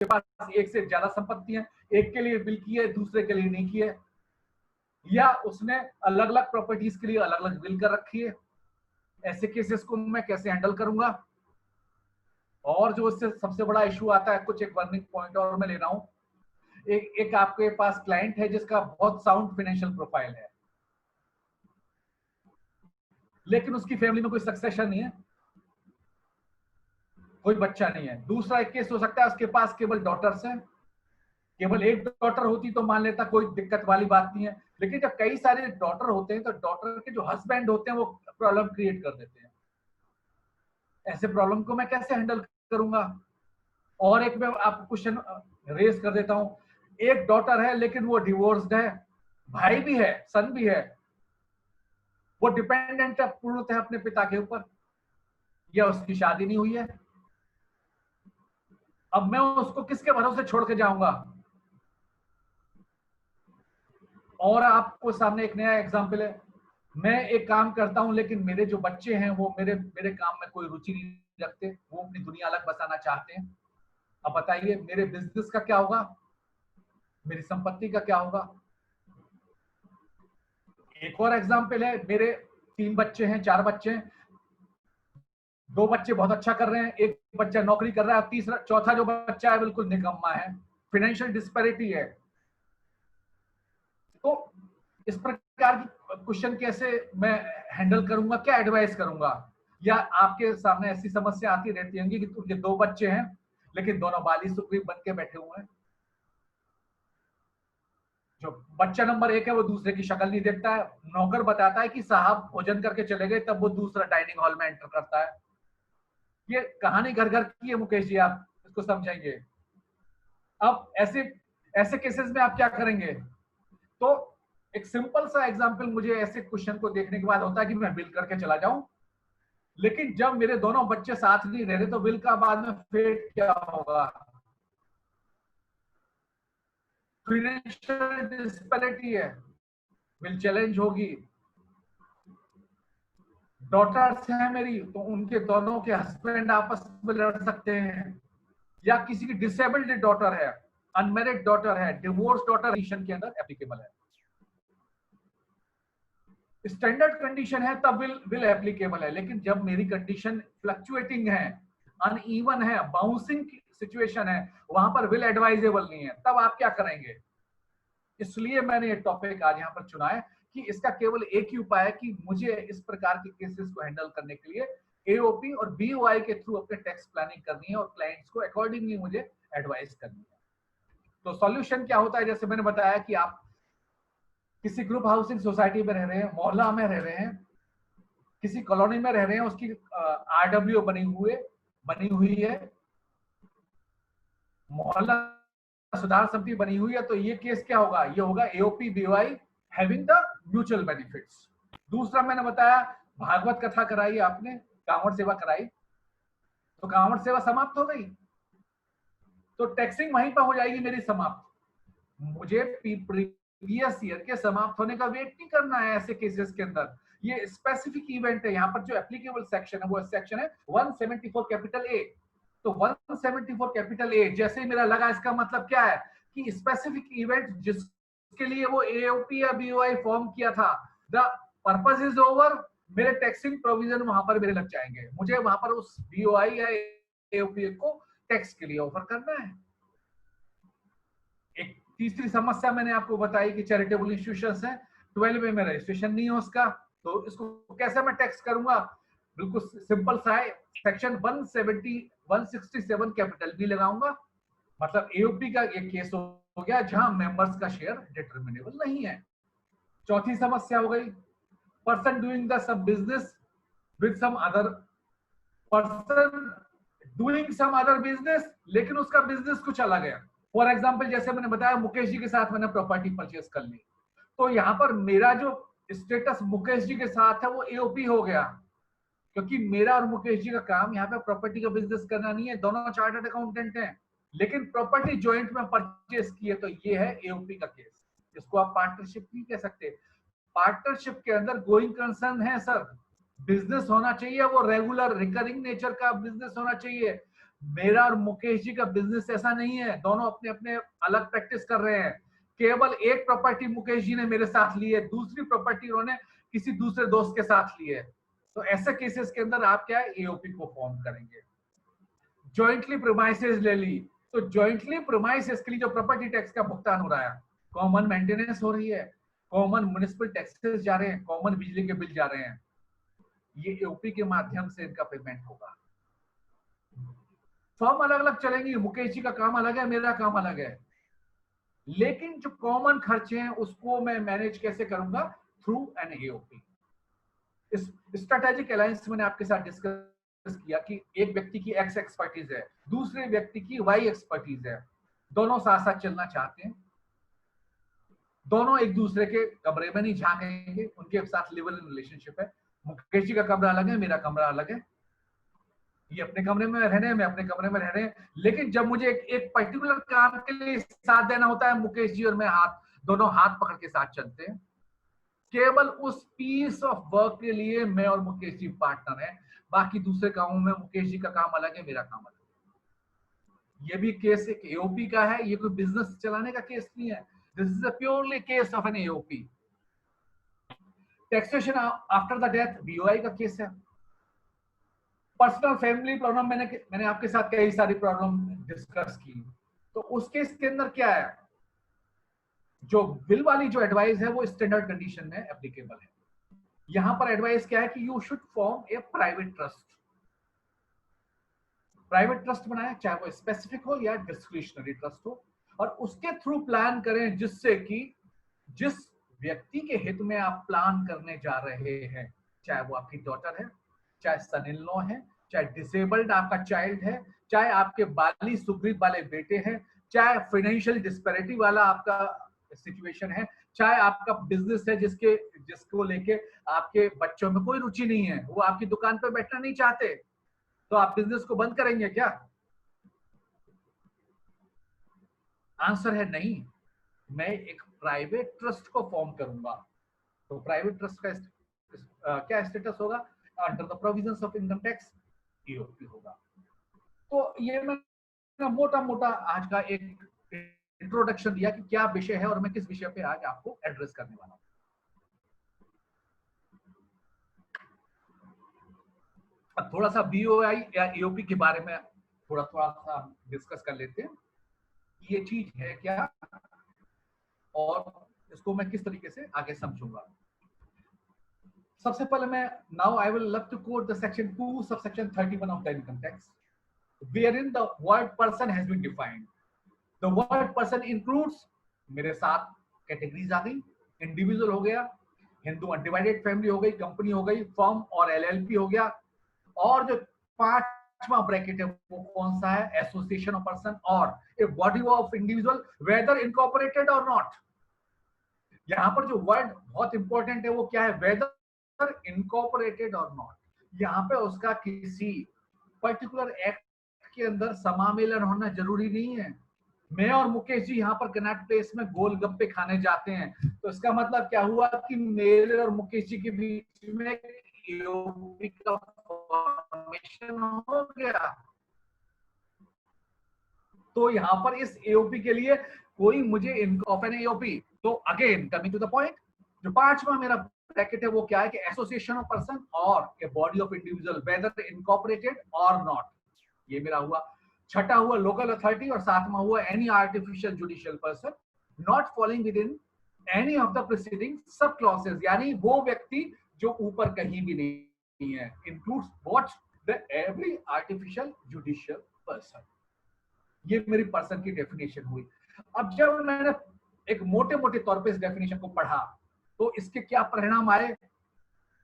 उसके पास एक से ज्यादा संपत्ति है, एक के लिए बिल की है, दूसरे के लिए नहीं की है, या उसने अलग अलग प्रॉपर्टीज के लिए अलग अलग बिल कर रखी है। ऐसे केसेस को मैं कैसे हैंडल करूंगा? और जो इससे सबसे बड़ा इशू आता है, कुछ एक बर्निंग पॉइंट और मैं ले रहा हूं, एक आपके पास क्लाइंट है जिसका बहुत साउंड फाइनेंशियल प्रोफाइल है, लेकिन उसकी फैमिली में कोई सक्सेशन नहीं है, कोई बच्चा नहीं है। दूसरा एक केस हो सकता है, उसके पास केवल डॉटर्स हैं, केवल एक डॉटर होती तो मान लेता कोई दिक्कत वाली बात नहीं है, लेकिन जब कई सारे डॉटर होते हैं तो डॉटर के जो हस्बैंड होते हैं वो प्रॉब्लम क्रिएट कर देते हैं। ऐसे प्रॉब्लम को मैं कैसे हैंडल करूंगा? और एक मैं आपको क्वेश्चन रेज कर देता हूं, एक डॉटर है लेकिन वो डिवोर्स्ड है, भाई भी है, सन भी है, वो डिपेंडेंट है पूर्णतः अपने पिता के ऊपर, या उसकी शादी नहीं हुई है। अब मैं उसको किसके भरोसे छोड़ के जाऊंगा? और आपको सामने एक नया एग्जांपल है, मैं एक काम करता हूं लेकिन मेरे जो बच्चे हैं वो मेरे मेरे काम में कोई रुचि नहीं रखते, वो अपनी दुनिया अलग बसाना चाहते हैं। अब बताइए मेरे बिजनेस का क्या होगा, मेरी संपत्ति का क्या होगा? एक और एग्जांपल है, मेरे 3 बच्चे हैं, 4 बच्चे हैं, 2 बच्चे बहुत अच्छा कर रहे हैं, एक बच्चा नौकरी कर रहा है, तीसरा चौथा जो बच्चा है बिल्कुल निकम्मा है, फाइनेंशियल डिस्पैरिटी है। तो इस प्रकार की क्वेश्चन कैसे मैं हैंडल करूंगा, क्या एडवाइस करूंगा? या आपके सामने ऐसी समस्या आती रहती होंगी कि उनके 2 बच्चे हैं लेकिन दोनों बाली सुग्रीव बन के बैठे हुए हैं, जो बच्चा नंबर 1 है वो दूसरे की शक्ल नहीं देखता है, नौकर बताता है कि साहब भोजन करके चले गए, तब वो दूसरा डाइनिंग हॉल में एंटर करता है। ये कहानी घर घर की है मुकेश जी, आप इसको समझेंगे। अब ऐसे ऐसे केसेस में आप क्या करेंगे? तो एक सिंपल सा एग्जांपल मुझे ऐसे क्वेश्चन को देखने के बाद होता है कि मैं बिल करके चला जाऊं, लेकिन जब मेरे दोनों बच्चे साथ नहीं रह रहे तो बिल का बाद में फेट क्या होगा? फाइनेंशियल डिस्पैरिटी है, बिल चैलेंज होगी। डॉटर्स हैं मेरी तो उनके दोनों के हस्बैंड आपस में लड़ सकते हैं, या किसी की डिसेबल्ड डॉटर है, अनमेरिड डॉटर है, डिवोर्स डॉटर कंडीशन के अंदर एप्लीकेबल है। स्टैंडर्ड कंडीशन है तब विल एप्लीकेबल है, लेकिन जब मेरी कंडीशन फ्लक्चुएटिंग है, अनइवन है, बाउंसिंग सिचुएशन है, वहां पर विल एडवाइजेबल नहीं है, तब आप क्या करेंगे? इसलिए मैंने ये टॉपिक आज यहाँ पर चुना है कि इसका केवल एक ही उपाय है कि मुझे इस प्रकार के केसेस को हैंडल करने के लिए एओपी और बीओआई के थ्रू अपने टैक्स प्लानिंग करनी है और क्लाइंट्स को अकॉर्डिंगली मुझे एडवाइस करनी है। तो सॉल्यूशन क्या होता है? जैसे मैंने बताया कि आप किसी ग्रुप हाउसिंग सोसाइटी में रह रहे हैं, मोहल्ला में रह रहे हैं, किसी कॉलोनी में रह रहे हैं, उसकी आरडब्ल्यू बनी हुई है, मोहल्ला सुधार समिति बनी हुई है, तो ये केस क्या होगा? ये होगा AOP BOI having the mutual benefits. दूसरा मैंने बताया, भागवत कथा कराई आपने, कांवड़ सेवा कराई, तो कांवड़ सेवा समाप्त हो गई, तो टैक्सिंग वहीं पर हो जाएगी मेरी समाप्त। मुझे प्रीवियस ईयर के समाप्त होने का वेट नहीं करना है ऐसे केसेस के अंदर। ये स्पेसिफिक इवेंट है, यहाँ पर जो एप्लीकेबल सेक्शन है वो सेक्शन है 174 कैपिटल ए। तो 174 कैपिटल ए जैसे ही मेरा लगा, इसका मतलब क्या है कि स्पेसिफिक इवेंट जिसके लिए वो एओपी या बीओआई फॉर्म किया था, द पर्पस इज ओवर, मेरे टैक्सिंग प्रोविजन वहां पर मेरे लग जाएंगे, मुझे वहां पर उस बीओआई या एओपी को टैक्स के लिए ऑफर करना है। एक तीसरी समस्या मैंने आपको बताई कि चैरिटेबल इंस्टीट्यूशंस हैं, 12 में रजिस्ट्रेशन नहीं है उसका, तो इसको कैसे मैं टैक्स करूंगा? बिल्कुल सिंपल सा है, सेक्शन 167 कैपिटल बी लगाऊंगा, मतलब एओपी का एक केस हो गया जहां मेंबर्स का शेयर डिटरमिनेबल नहीं है। चौथी समस्या हो गई, person doing the some business with some other person doing some other business, लेकिन उसका बिजनेस कुछ अलग है। फॉर एग्जाम्पल जैसे मैंने बताया मुकेश जी के साथ मैंने प्रॉपर्टी परचेज कर ली, तो यहाँ पर मेरा जो स्टेटस मुकेश जी के साथ है वो एओपी हो गया, क्योंकि मेरा और मुकेश जी का काम यहाँ पे प्रॉपर्टी का बिजनेस करना नहीं है, दोनों चार्टर्ड अकाउंटेंट हैं, लेकिन प्रॉपर्टी ज्वाइंट में परचेज की है, तो ये है एओपी का केस। इसको आप पार्टनरशिप नहीं कह सकते। पार्टनरशिप के अंदर गोइंग कंसर्न है सर, बिजनेस होना चाहिए, वो रेगुलर रिकरिंग नेचर का बिजनेस होना चाहिए, मेरा और मुकेश जी का बिजनेस ऐसा नहीं है, दोनों अपने अपने अलग प्रैक्टिस कर रहे हैं। केवल एक प्रॉपर्टी मुकेश जी ने मेरे साथ ली है, दूसरी प्रॉपर्टी उन्होंने किसी दूसरे दोस्त के साथ ली है। तो ऐसे केसेस के अंदर आप क्या है, एओपी को फॉर्म करेंगे। जॉइंटली प्रीमाइसेस ले ली, तो जॉइंटली प्रीमाइसेस के लिए जो प्रॉपर्टी टैक्स का भुगतान हो रहा है, कॉमन मेंटेनेंस हो रही है, कॉमन म्युनिसिपल टैक्सेस जा रहे हैं, कॉमन बिजली के बिल जा रहे हैं, ये एओपी के माध्यम से इनका पेमेंट होगा। फॉर्म अलग अलग चलेंगी, मुकेश जी का काम अलग है, मेरा काम अलग है, लेकिन जो कॉमन खर्चे हैं उसको मैं मैनेज कैसे करूंगा, थ्रू एन एओपी। इस स्ट्रेटेजिक अलायंस मैंने आपके साथ डिस्कस किया कि एक व्यक्ति की एक्स एक्सपर्टीज है, दूसरे व्यक्ति की वाई एक्सपर्टीज है, दोनों साथ साथ चलना चाहते हैं, दोनों एक दूसरे के कमरे में नहीं झांकेंगे, उनके साथ लिव इन रिलेशनशिप है। मुकेश जी का कमरा अलग है, मेरा कमरा अलग है, ये अपने कमरे में रह रहे हैं, मैं अपने कमरे में रह रहे हैं, लेकिन जब मुझे एक पर्टिकुलर काम के लिए साथ देना होता है, मुकेश जी और मैं दोनों हाथ पकड़ के साथ चलते हैं। केवल उस पीस ऑफ वर्क के लिए मैं और मुकेश जी पार्टनर हैं, बाकी दूसरे कामों में मुकेश जी का काम अलग है, मेरा काम अलग है। ये भी केस एक एओपी का है, ये कोई बिजनेस चलाने का केस नहीं है, this is a purely case of an AOP. Taxation after the death BOI का केस है। पर्सनल फैमिली प्रॉब्लम, मैंने आपके साथ कई सारी प्रॉब्लम डिस्कस की, तो उस केस के अंदर क्या है, जो विल वाली जो एडवाइस है वो स्टैंडर्ड कंडीशन में एप्लीकेबल है। यहां पर एडवाइस क्या है कि you should form A private trust. Private trust बनाए, चाहे वो स्पेसिफिक हो या डिस्क्रिशनरी ट्रस्ट हो, और उसके थ्रू प्लान करें, जिससे कि जिस व्यक्ति के हित में आप प्लान करने जा रहे हैं, चाहे वो आपकी डॉटर है, चाहे सन इन लॉ है, चाहे डिसेबल्ड आपका चाइल्ड है, चाहे आपके बाली सुग्रीव वाले बेटे हैं, चाहे फाइनेंशियल डिस्पैरिटी वाला आपका सिचुएशन है, चाहे आपका बिजनेस है जिसको लेके आपके बच्चों में कोई रुचि नहीं है, वो आपकी दुकान पर बैठना नहीं चाहते, तो आप बिजनेस को बंद करेंगे क्या? आंसर है नहीं। मैं एक प्राइवेट ट्रस्ट को फॉर्म करूंगा, तो प्राइवेट ट्रस्ट का क्या स्टेटस होगा, under the provisions of income tax EOP होगा। तो ये मैं मोटा मोटा आज का एक इंट्रोडक्शन दिया कि क्या विषय है और मैं किस विषय पे आज आपको एड्रेस करने वाला हूं। अब थोड़ा सा बीओआई या ईओपी के बारे में थोड़ा थोड़ा सा डिस्कस कर लेते हैं, ये चीज है क्या और इसको मैं किस तरीके से आगे समझूंगा। सबसे पहले मैं now I will love to quote the section 2 subsection 31 of the income tax, wherein the word person has been defined. The word person includes, मेरे साथ कैटेगरीज आ गई, इंडिविजुअल हो गया, हिंदू अनडिवाइडेड फैमिली हो गई, कंपनी हो गई, फर्म और एलएलपी हो गया, और जो पांचवा ब्रैकेट है वो कौन सा है, एसोसिएशन ऑफ पर्सन और a body of individual weather incorporated और नॉट। यहां पर जो वर्ड बहुत इंपॉर्टेंट है वो क्या है, वेदर इनकॉर्पोरेटेड और नॉट। यहां पे उसका किसी पर्टिकुलर एक्ट के अंदर समामेलन होना जरूरी नहीं है। मैं और मुकेश जी यहाँ पर कनॉट प्लेस में गोलगप्पे खाने जाते हैं, तो इसका मतलब क्या हुआ कि मेरे और मुकेश जी के बीच में एओपी का फॉर्मेशन हो गया। तो यहाँ पर इस एओपी के लिए कोई मुझे ओपन एओपी, तो again coming to the point, जो पांचवा मेरा ब्रैकेट है वो क्या है कि एसोसिएशन ऑफ पर्सन और a body of individual weather incorporated और नॉट, ये मेरा हुआ। छठा हुआ लोकल अथॉरिटी और सातवां हुआ any artificial judicial person not falling with in any of the preceding सब क्लॉसेस, यानी वो व्यक्ति जो ऊपर कहीं भी नहीं है, includes what, the every artificial judicial person. ये मेरी पर्सन की डेफिनेशन हुई। अब जब मैंने एक मोटे मोटे तौर पे इस डेफिनेशन को पढ़ा, तो इसके क्या परिणाम आए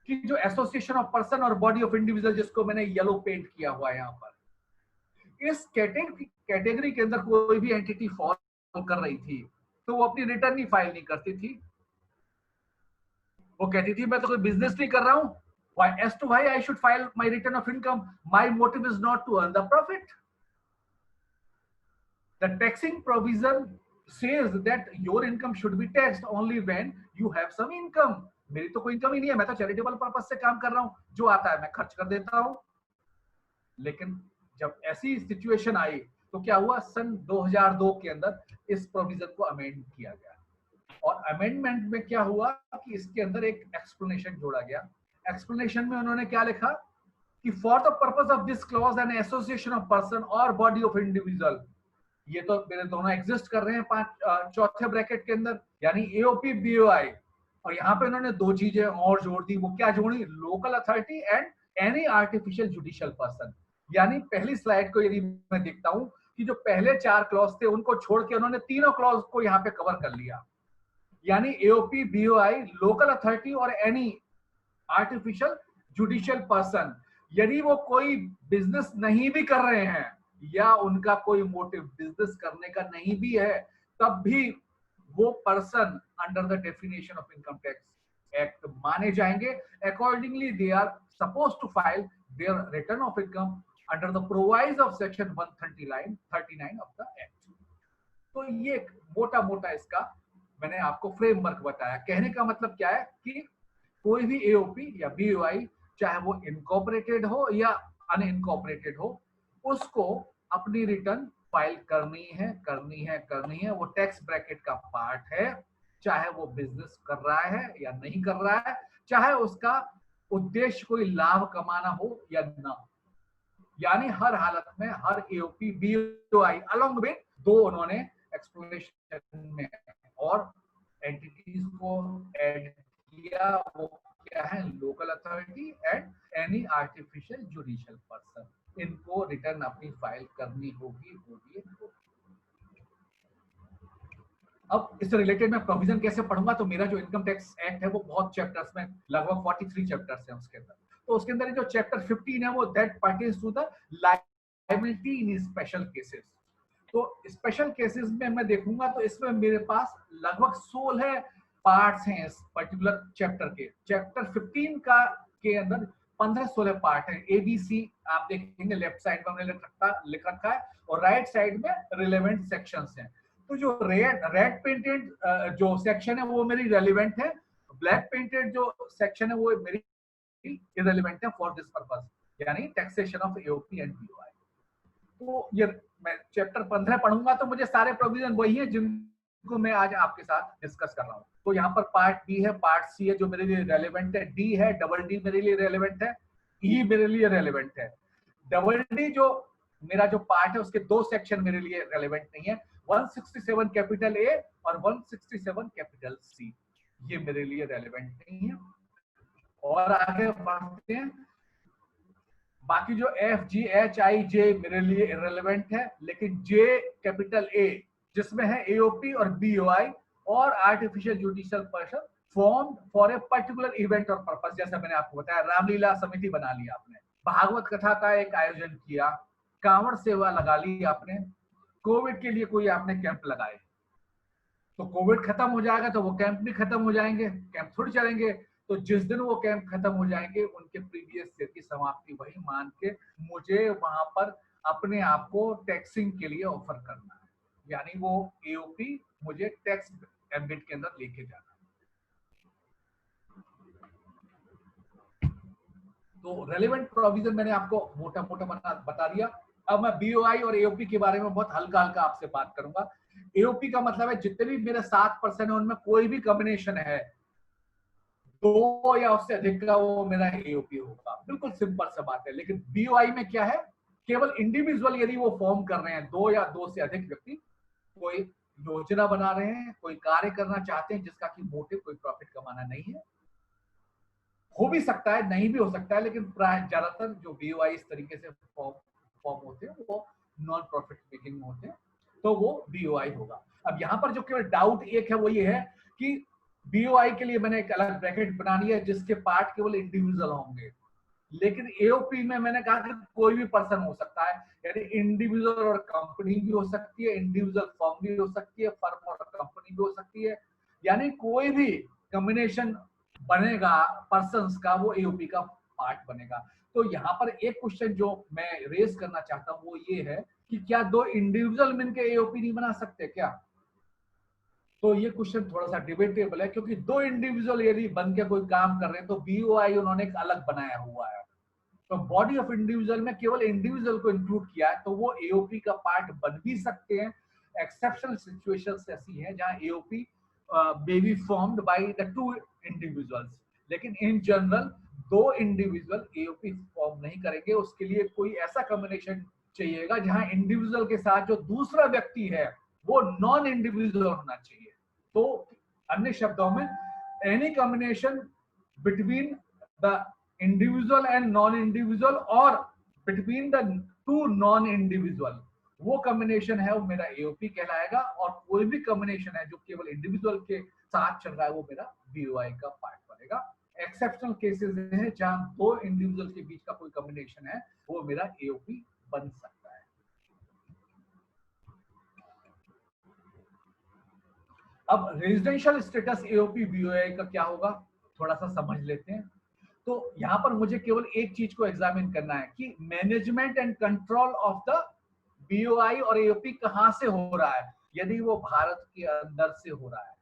कि जो एसोसिएशन ऑफ पर्सन और बॉडी ऑफ इंडिविजुअल, जिसको मैंने येलो पेंट किया हुआ है यहाँ पर, इस कैटेगरी के अंदर कोई भी एंटिटी फॉल कर रही थी तो वो अपनी रिटर्न ही फाइल नहीं करती थी। वो कहती थी मैं तो कोई बिजनेस नहीं कर रहा हूं, why as to why I should file my return of income, my motive is not to earn the profit. The taxing provision says that your income should be taxed only when you have some income. मेरी तो कोई income ही नहीं है, मैं तो charitable purpose से काम कर रहा हूं, जो आता है मैं खर्च कर देता हूं। लेकिन जब ऐसी सिचुएशन आई तो क्या हुआ, सन 2002 के अंदर इस प्रोविजन को अमेंड किया गया। और अमेंडमेंट में क्या हुआ कि इसके अंदर एक एक्सप्लेनेशन जोड़ा गया। एक्सप्लेनेशन में उन्होंने क्या लिखा कि for the purpose of this clause an association of person और बॉडी ऑफ इंडिविजुअल, ये तो मेरे दोनों एग्जिस्ट कर रहे हैं चौथे ब्रैकेट के अंदर, यानी एओपी बीओआई। और यहाँ पे उन्होंने दो चीजें और जोड़ दी, वो क्या जोड़ी, local authority and any artificial judicial person. यानी पहली स्लाइड को यदि मैं देखता हूं कि जो पहले 4 क्लॉज थे उनको छोड़ के उन्होंने तीनों क्लॉज को यहाँ पे कवर कर लिया। यानी एओपी बीओआई, लोकल अथॉरिटी और एनी आर्टिफिशियल जुडिशियल पर्सन, यदि वो कोई बिजनेस नहीं भी कर रहे हैं या उनका कोई मोटिव बिजनेस करने का नहीं भी है, तब भी वो person under the definition of income tax act माने जाएंगे। Accordingly they are suppose to file their return of income under the proviso of section 139 of the act. तो ये मोटा मोटा इसका मैंने आपको फ्रेमवर्क बताया। कहने का मतलब क्या है कि कोई भी एओपी या बीओआई, चाहे वो इनकॉर्पोरेटेड हो या अनइनकॉर्पोरेटेड हो, उसको अपनी रिटर्न फाइल करनी है। वो टैक्स ब्रैकेट का पार्ट है, चाहे वो बिजनेस कर रहा है या नहीं कर रहा है, चाहे उसका उद्देश्य कोई लाभ कमाना हो या ना। यानी हर हालत में हर एओपी बीओआई अलोंग विद दो उन्होंने एक्सप्लेनेशन में और एंटिटीज को ऐड किया, वो क्या है, local authority and any artificial judicial person. इनको रिटर्न अपनी फाइल करनी होगी। अब इससे रिलेटेड मैं प्रोविजन कैसे पढ़ूंगा, तो मेरा जो इनकम टैक्स एक्ट है वो बहुत चैप्टर्स में, लगभग 43 चैप्टर्स हैं उसके अंदर। तो उसके अंदर जो चैप्टर 15 है वो that pertains to the liability in special cases. तो स्पेशल केसेस में मैं देखूंगा तो इसमें मेरे पास लगभग 16 पार्ट्स हैं इस पर्टिकुलर चैप्टर के। चैप्टर 15 का के अंदर 15-16 पार्ट है। एबीसी आप देखेंगे लेफ्ट साइड में हमने लिख रखा है और राइट साइड में रिलेवेंट सेक्शंस हैं। तो जो रेड पेंटेड जो सेक्शन है वो मेरी रेलिवेंट है, ब्लैक पेंटेड जो सेक्शन है वो मेरी इररिलेवेंट है फॉर दिस पर्पस, यानी taxation of AOP and BOI. तो ये मैं चैप्टर 15 पढ़ूंगा तो मुझे सारे प्रोविजन वही है जिनको मैं आज आपके साथ डिस्कस कर रहा हूँ। तो यहाँ पर पार्ट बी है, पार्ट सी है जो मेरे लिए रेलेवेंट है, डी है, डबल डी मेरे लिए रेलेवेंट है, ई मेरे लिए रेलेवेंट है। डबल डी जो मेरा जो पार्ट है उसके दो सेक्शन मेरे लिए रेलेवेंट नहीं है, 167 कैपिटल ए और 167 कैपिटल सी, ये मेरे लिए रेलेवेंट नहीं है। और आगे बढ़ते हैं, बाकी जो एफ जी एच आई जे मेरे लिए इररिलेवेंट है, लेकिन जे कैपिटल ए जिसमें है एओपी और बीओआई और artificial judicial person form for a particular event और पर्पस, जैसा मैंने आपको बताया, रामलीला समिति बना लिया आपने, भागवत कथा का एक आयोजन किया, कांवड़ सेवा लगा ली आपने, कोविड के लिए कोई आपने कैंप लगाए, तो कोविड खत्म हो जाएगा तो वो कैंप भी खत्म हो जाएंगे, कैंप थोड़ी चलेंगे। तो जिस दिन वो कैंप खत्म हो जाएंगे उनके प्रीवियस ईयर की समाप्ति वही मान के मुझे वहां पर अपने आप को टैक्सिंग के लिए ऑफर करना है, यानी वो एओपी मुझे टैक्स एम्बिट के अंदर लेके जाना है। तो रेलेवेंट प्रोविजन मैंने आपको मोटा मोटा बता दिया। अब मैं बीओआई और एओपी के बारे में बहुत हल्का हल्का आपसे बात करूंगा। एओपी का मतलब है जितने भी मेरे 7% है उनमें कोई भी कॉम्बिनेशन है, दो या उससे अधिक का, वो मेरा एओपी होगा। बिल्कुल सिंपल सा बात है। लेकिन बीओआई में क्या है, केवल इंडिविजुअल यदि वो फॉर्म कर रहे हैं, दो या दो से अधिक व्यक्ति कोई योजना बना रहे हैं, कोई कार्य करना चाहते हैं जिसका कि मोटिव कोई प्रॉफिट कमाना नहीं है, हो भी सकता है नहीं भी हो सकता है, लेकिन प्राय ज्यादातर जो बीओआई इस तरीके से फॉर्म होते हैं वो नॉन प्रॉफिट मेकिंग होते हैं, तो वो बीओआई होगा। अब यहाँ पर जो केवल डाउट एक है वो ये है कि बीओआई के लिए मैंने एक अलग ब्रैकेट बना लिया जिसके पार्ट केवल इंडिविजुअल होंगे, लेकिन एओपी में मैंने कहा कि कोई भी पर्सन हो सकता है, यानी इंडिविजुअल और कंपनी भी हो सकती है, इंडिविजुअल फर्म भी हो सकती है, फर्म और कंपनी भी हो सकती है, यानी कोई भी कॉम्बिनेशन बनेगा पर्संस का वो एओपी का पार्ट बनेगा। तो यहाँ पर एक क्वेश्चन जो मैं रेज करना चाहता हूँ वो ये है कि क्या दो इंडिविजुअल मिलकर एओपी नहीं बना सकते क्या? तो ये क्वेश्चन थोड़ा सा डिबेटेबल है, क्योंकि दो इंडिविजुअल यदि बन के कोई काम कर रहे हैं तो बीओआई उन्होंने एक अलग बनाया हुआ है, तो बॉडी ऑफ इंडिविजुअल में केवल इंडिविजुअल को इंक्लूड किया है, तो वो एओपी का पार्ट बन भी सकते हैं। एक्सेप्शनल सिचुएशंस ऐसी हैं जहां AOP may be formed by the two individuals, लेकिन इन जनरल दो इंडिविजुअल एओपी फॉर्म नहीं करेंगे। उसके लिए कोई ऐसा कॉम्बिनेशन चाहिएगा जहां इंडिविजुअल के साथ जो दूसरा व्यक्ति है वो नॉन इंडिविजुअल होना चाहिए। तो अन्य शब्दों में any combination between the individual and non individual और between the two non individual, वो कॉम्बिनेशन है वो मेरा एओपी कहलाएगा। और कोई भी कॉम्बिनेशन है जो केवल इंडिविजुअल के साथ चल रहा है वो मेरा बीओआई का पार्ट बनेगा। एक्सेप्शनल केसेस हैं जहां दो इंडिविजुअल के बीच का कोई कॉम्बिनेशन है वो मेरा एओपी बन सकता है। अब रेजिडेंशियल स्टेटस एओपी बीओआई का क्या होगा थोड़ा सा समझ लेते हैं। तो यहां पर मुझे केवल एक चीज को एग्जामिन करना है कि management and control of the BOI और एओपी कहां से हो रहा है। यदि वो भारत के अंदर से हो रहा है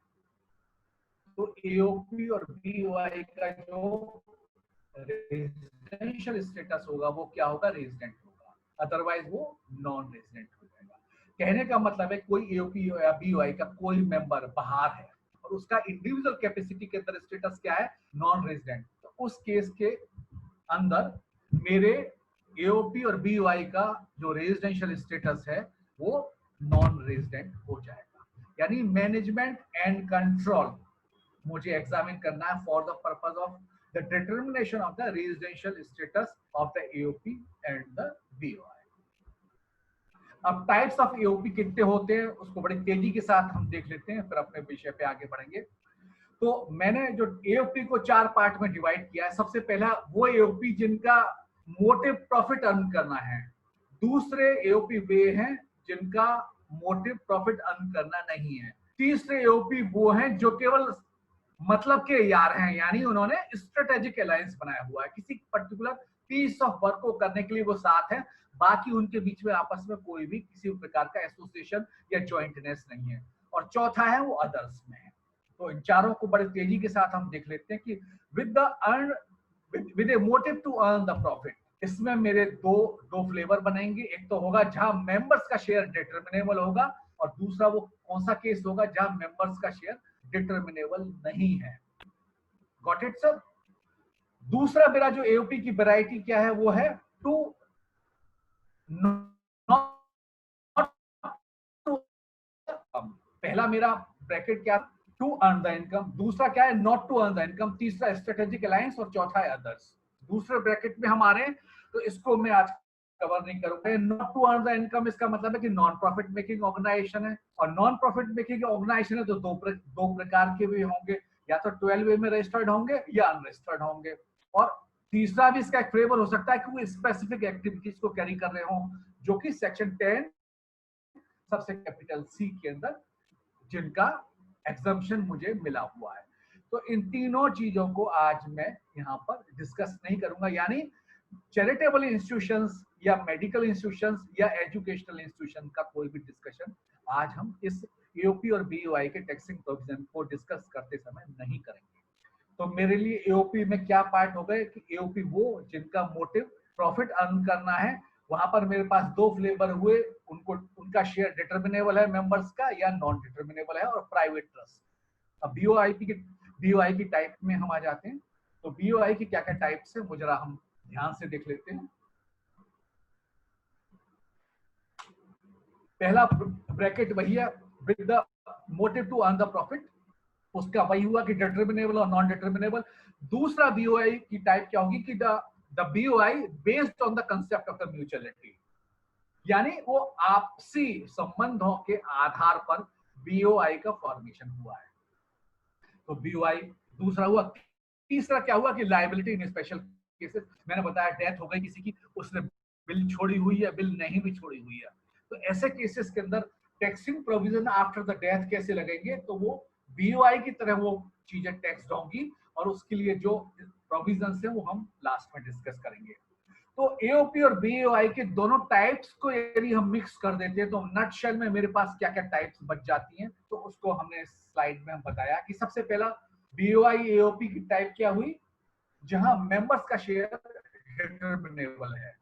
तो एओपी और बीओआई का जो रेजिडेंशियल स्टेटस होगा वो क्या होगा, रेजिडेंट होगा, अदरवाइज वो नॉन रेजिडेंट हो जाएगा। कहने का मतलब है कोई एओपी या बीओआई का कोई मेंबर बाहर है और उसका इंडिविजुअल कैपेसिटी के अंदर स्टेटस क्या है, नॉन रेजिडेंट, तो उस केस के अंदर मेरे एओपी और बीओआई का जो रेजिडेंशियल स्टेटस है वो नॉन रेजिडेंट हो जाएगा। यानी मैनेजमेंट एंड कंट्रोल मुझे एग्जामिन करना है for the purpose of the determination of the residential status of the AOP and the BOI. अब टाइप्स ऑफ एओपी कितने होते हैं उसको बड़ी तेजी के साथ हम देख लेते हैं, फिर अपने विषय पे आगे बढ़ेंगे। तो मैंने जो एओपी को 4 पार्ट में डिवाइड किया है। सबसे पहला वो एओपी जिनका मोटिव प्रॉफिट अर्न करना है। दूसरे एओपी वे हैं जिनका मोटिव प्रॉफिट अर्न करना नहीं है। तीसरे एओपी वो हैं जो केवल मतलब के यार हैं, यानी उन्होंने स्ट्रेटेजिक अलायंस बनाया हुआ है, किसी पर्टिकुलर पीस ऑफ वर्क को करने के लिए वो साथ हैं, बाकी उनके बीच में आपस में कोई भी किसी प्रकार का एसोसिएशन या ज्वाइंटनेस नहीं है। और चौथा है वो अदर्स में है। तो इन चारों को बड़े तेजी के साथ हम देख लेते हैं कि with a motive to earn the profit, इसमें मेरे दो फ्लेवर बनेंगे। एक तो होगा जहां मेंबर्स का शेयर डिटर्मिनेबल होगा और दूसरा वो कौन सा केस होगा जहां मेंबर्स का शेयर डिटर्मिनेबल नहीं है। Got it sir. दूसरा मेरा जो एओपी की वैरायटी क्या है वो है टू पहला मेरा ब्रैकेट क्या, टू अर्न द इनकम, दूसरा क्या है, not to earn the income, तीसरा स्ट्रेटेजिक अलायंस और चौथा है अदर्स। दूसरे ब्रैकेट में हम आ रहे हैं तो इसको मैं आज कवर नहीं करूंगा। Not to earn the income इसका मतलब है कि नॉन प्रॉफिट मेकिंग ऑर्गेनाइजेशन है, और नॉन प्रॉफिट मेकिंग ऑर्गेनाइजेशन है तो दो प्रकार के भी होंगे, या तो 12A में रजिस्टर्ड होंगे या अनरजिस्टर्ड होंगे। और तीसरा भी इसका एक फ्लेवर हो सकता है कि वो स्पेसिफिक एक्टिविटीज को कैरी कर रहे हो जो कि सेक्शन 10 सबसे कैपिटल सी के अंदर जिनका एग्जम्पशन मुझे मिला हुआ है। तो इन तीनों चीजों को आज मैं यहाँ पर डिस्कस नहीं करूंगा। यानी चैरिटेबल इंस्टीट्यूशंस या मेडिकल इंस्टीट्यूशंस या एजुकेशनल इंस्टीट्यूशन का कोई भी डिस्कशन आज हम इस एओपी और बीओआई के टैक्सिंग प्रोविजन को डिस्कस करते समय नहीं करेंगे। तो मेरे लिए एओपी में क्या पार्ट हो गए कि एओपी वो जिनका मोटिव प्रॉफिट अर्न करना है, वहां पर मेरे पास दो फ्लेवर हुए, उनका शेयर डिटर्मिनेबल है मेंबर्स का या नॉन डिटर्मिनेबल है, और प्राइवेट ट्रस्ट। अब बीओआई की टाइप में हम आ जाते हैं। तो बीओआई की क्या क्या टाइप्स है वो जरा हम ध्यान से देख लेते हैं। पहला ब्रैकेट वही है with the motive to earn the profit, उसका वही हुआ कि डिटर्मिनेबल और नॉन डिटर्मिनेबल। दूसरा बीओआई की टाइप क्या होगी कि the BOI based on the concept of the mutuality, यानी वो आपसी संबंधों के आधार पर बीओआई का फॉर्मेशन हुआ है। तो बीओआई दूसरा हुआ। तीसरा क्या हुआ कि लायबिलिटी इन स्पेशल केसेस, मैंने बताया डेथ हो गई किसी की, उसने बिल छोड़ी हुई है, बिल नहीं भी छोड़ी हुई है, तो ऐसे केसेस के अंदर taxing provision after the death कैसे लगेंगे, तो वो बीओआई की तरह वो चीजें टैक्स्ड होंगी, और उसके लिए जो प्रोविजंस है वो हम लास्ट में डिस्कस करेंगे। तो एओपी और बीओआई के दोनों टाइप्स को यदि हम मिक्स कर देते हैं तो नटशेल में मेरे पास क्या क्या टाइप्स बच जाती हैं, तो उसको हमने स्लाइड में हम बताया कि सबसे पहला बीओआई एओपी की टाइप क्या हुई, जहां मेंबर्स का शेयर डिटर्मिनेबल है।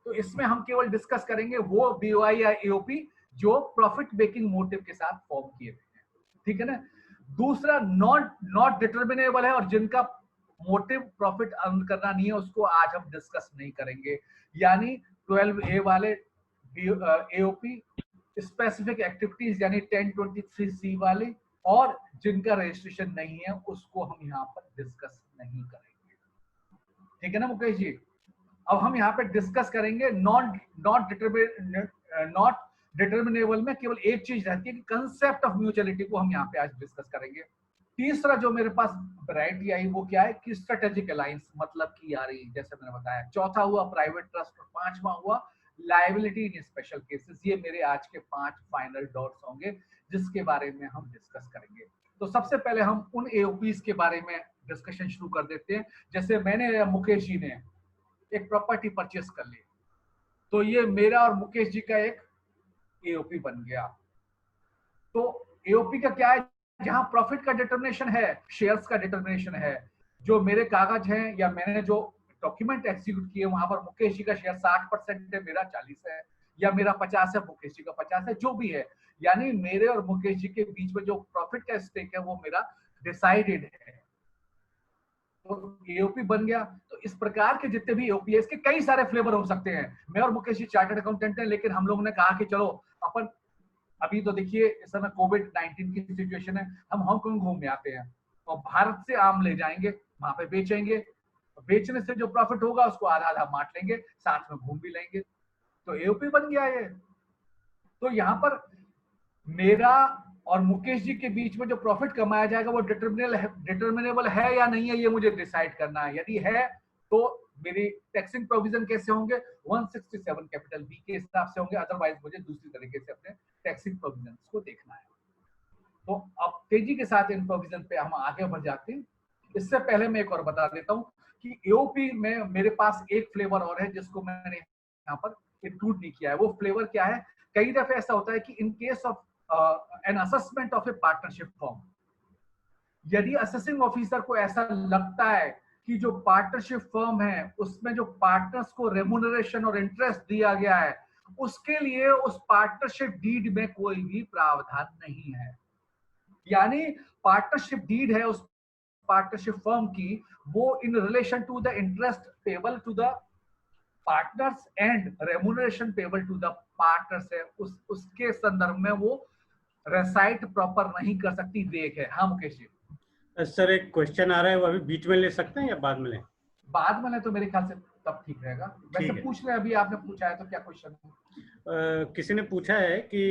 तो इसमें हम केवल डिस्कस करेंगे वो बीओआई या एओपी जो प्रॉफिट मेकिंग मोटिव के साथ फॉर्म किए गए हैं, ठीक है ना। दूसरा नॉट डिटर्मिनेबल है और जिनका मोटिव प्रॉफिट अर्न करना नहीं है, उसको आज हम डिस्कस नहीं करेंगे। यानी 12A वाले एओपी, स्पेसिफिक एक्टिविटीज यानी 1023C वाले, और जिनका रजिस्ट्रेशन नहीं है उसको हम यहाँ पर डिस्कस नहीं करेंगे, ठीक है ना मुकेश जी। अब हम यहाँ पे डिस्कस करेंगे नॉट डिटर्मिनेबल में केवल एक चीज रहती है कि कंसेप्ट ऑफ म्यूचुअलिटी को हम यहाँ पे आज डिस्कस करेंगे। तीसरा जो मेरे पास वैरायटी आई वो क्या है कि स्ट्रेटेजिक अलायंस मतलब की आ रही, जैसे मैंने बताया। चौथा हुआ प्राइवेट ट्रस्ट और पांचवा हुआ लायबिलिटी इन स्पेशल केसेस। ये मेरे आज के 5 फाइनल डॉट्स होंगे जिसके बारे में हम डिस्कस करेंगे। तो सबसे पहले हम उन एओपीज के बारे में डिस्कशन शुरू कर देते हैं। जैसे मैंने या मुकेश जी ने एक प्रॉपर्टी परचेस कर ली, तो ये मेरा और मुकेश जी का एक एओपी बन गया। तो एओपी का क्या है, जहां प्रॉफिट का डिटर्मिनेशन है, शेयर्स का डिटर्मिनेशन है। जो मेरे कागज हैं या मैंने जो डॉक्यूमेंट एग्जीक्यूट किए, वहां पर मुकेश जी का शेयर 60% है, मेरा 40 है, या मेरा 50 है, मुकेश जी का 50 है, जो भी है। यानी मेरे और मुकेश जी के बीच में जो प्रॉफिट का स्टेक है वो मेरा डिसाइडेड है। तो एओपी बन गया। तो इस प्रकार के जितने भी एओपी है, इसके कई सारे फ्लेवर हो सकते हैं। मैं और मुकेश जी चार्टर्ड अकाउंटेंट हैं, लेकिन हम लोगों ने कहा कि चलो अपन, अभी तो देखिए इस समय कोविड-19 की सिचुएशन है, हम हांगकांग घूमने आते हैं और भारत से आम ले जाएंगे, वहां पे बेचेंगे, बेचने से जो प्रॉफिट होगा उसको आधा आधा बांट लेंगे, साथ में घूम भी लेंगे। तो एओपी बन गया ये। तो यहाँ पर मेरा और मुकेश जी के बीच में जो प्रॉफिट कमाया जाएगा वो डिटर्मिनेबल है या नहीं है, ये मुझे डिसाइड करना है। यदि है तो मेरी टैक्सिंग प्रोविजन कैसे होंगे, 167 कैपिटल बी के हिसाब से होंगे, अदरवाइज मुझे दूसरी तरीके से अपने टैक्सिंग प्रोविजन को देखना है। तो अब तेजी के साथ इन प्रोविजन पे हम आगे बढ़ जाते हैं। इससे पहले मैं एक और बता देता हूँ कि एओपी में मेरे पास एक फ्लेवर और है जिसको मैंने यहाँ पर इंक्लूड नहीं किया है। वो फ्लेवर क्या है, कई दफे ऐसा होता है कि in case of an assessment of A partnership form, यदि असेसिंग ऑफिसर को ऐसा लगता है कि जो पार्टनरशिप फर्म है उसमें जो पार्टनर्स को रेम्यूनरेशन और इंटरेस्ट दिया गया है, उसके लिए उस पार्टनरशिप डीड में कोई भी प्रावधान नहीं है। यानी पार्टनरशिप डीड है उस पार्टनरशिप फर्म की, वो in relation to the interest payable to the partners and remuneration payable to the partners है, उसके संदर्भ में वो रेसाइट प्रॉपर नहीं कर सकती, वेग है। हाँ मुकेश जी। सर एक क्वेश्चन आ रहा है, वो अभी बीच में ले सकते हैं या बाद में लें? बाद में लें तो मेरे ख्याल से तब ठीक रहेगा। वैसे पूछ रहे हैं, अभी आपने पूछा है तो क्या क्वेश्चन है? किसी ने पूछा है कि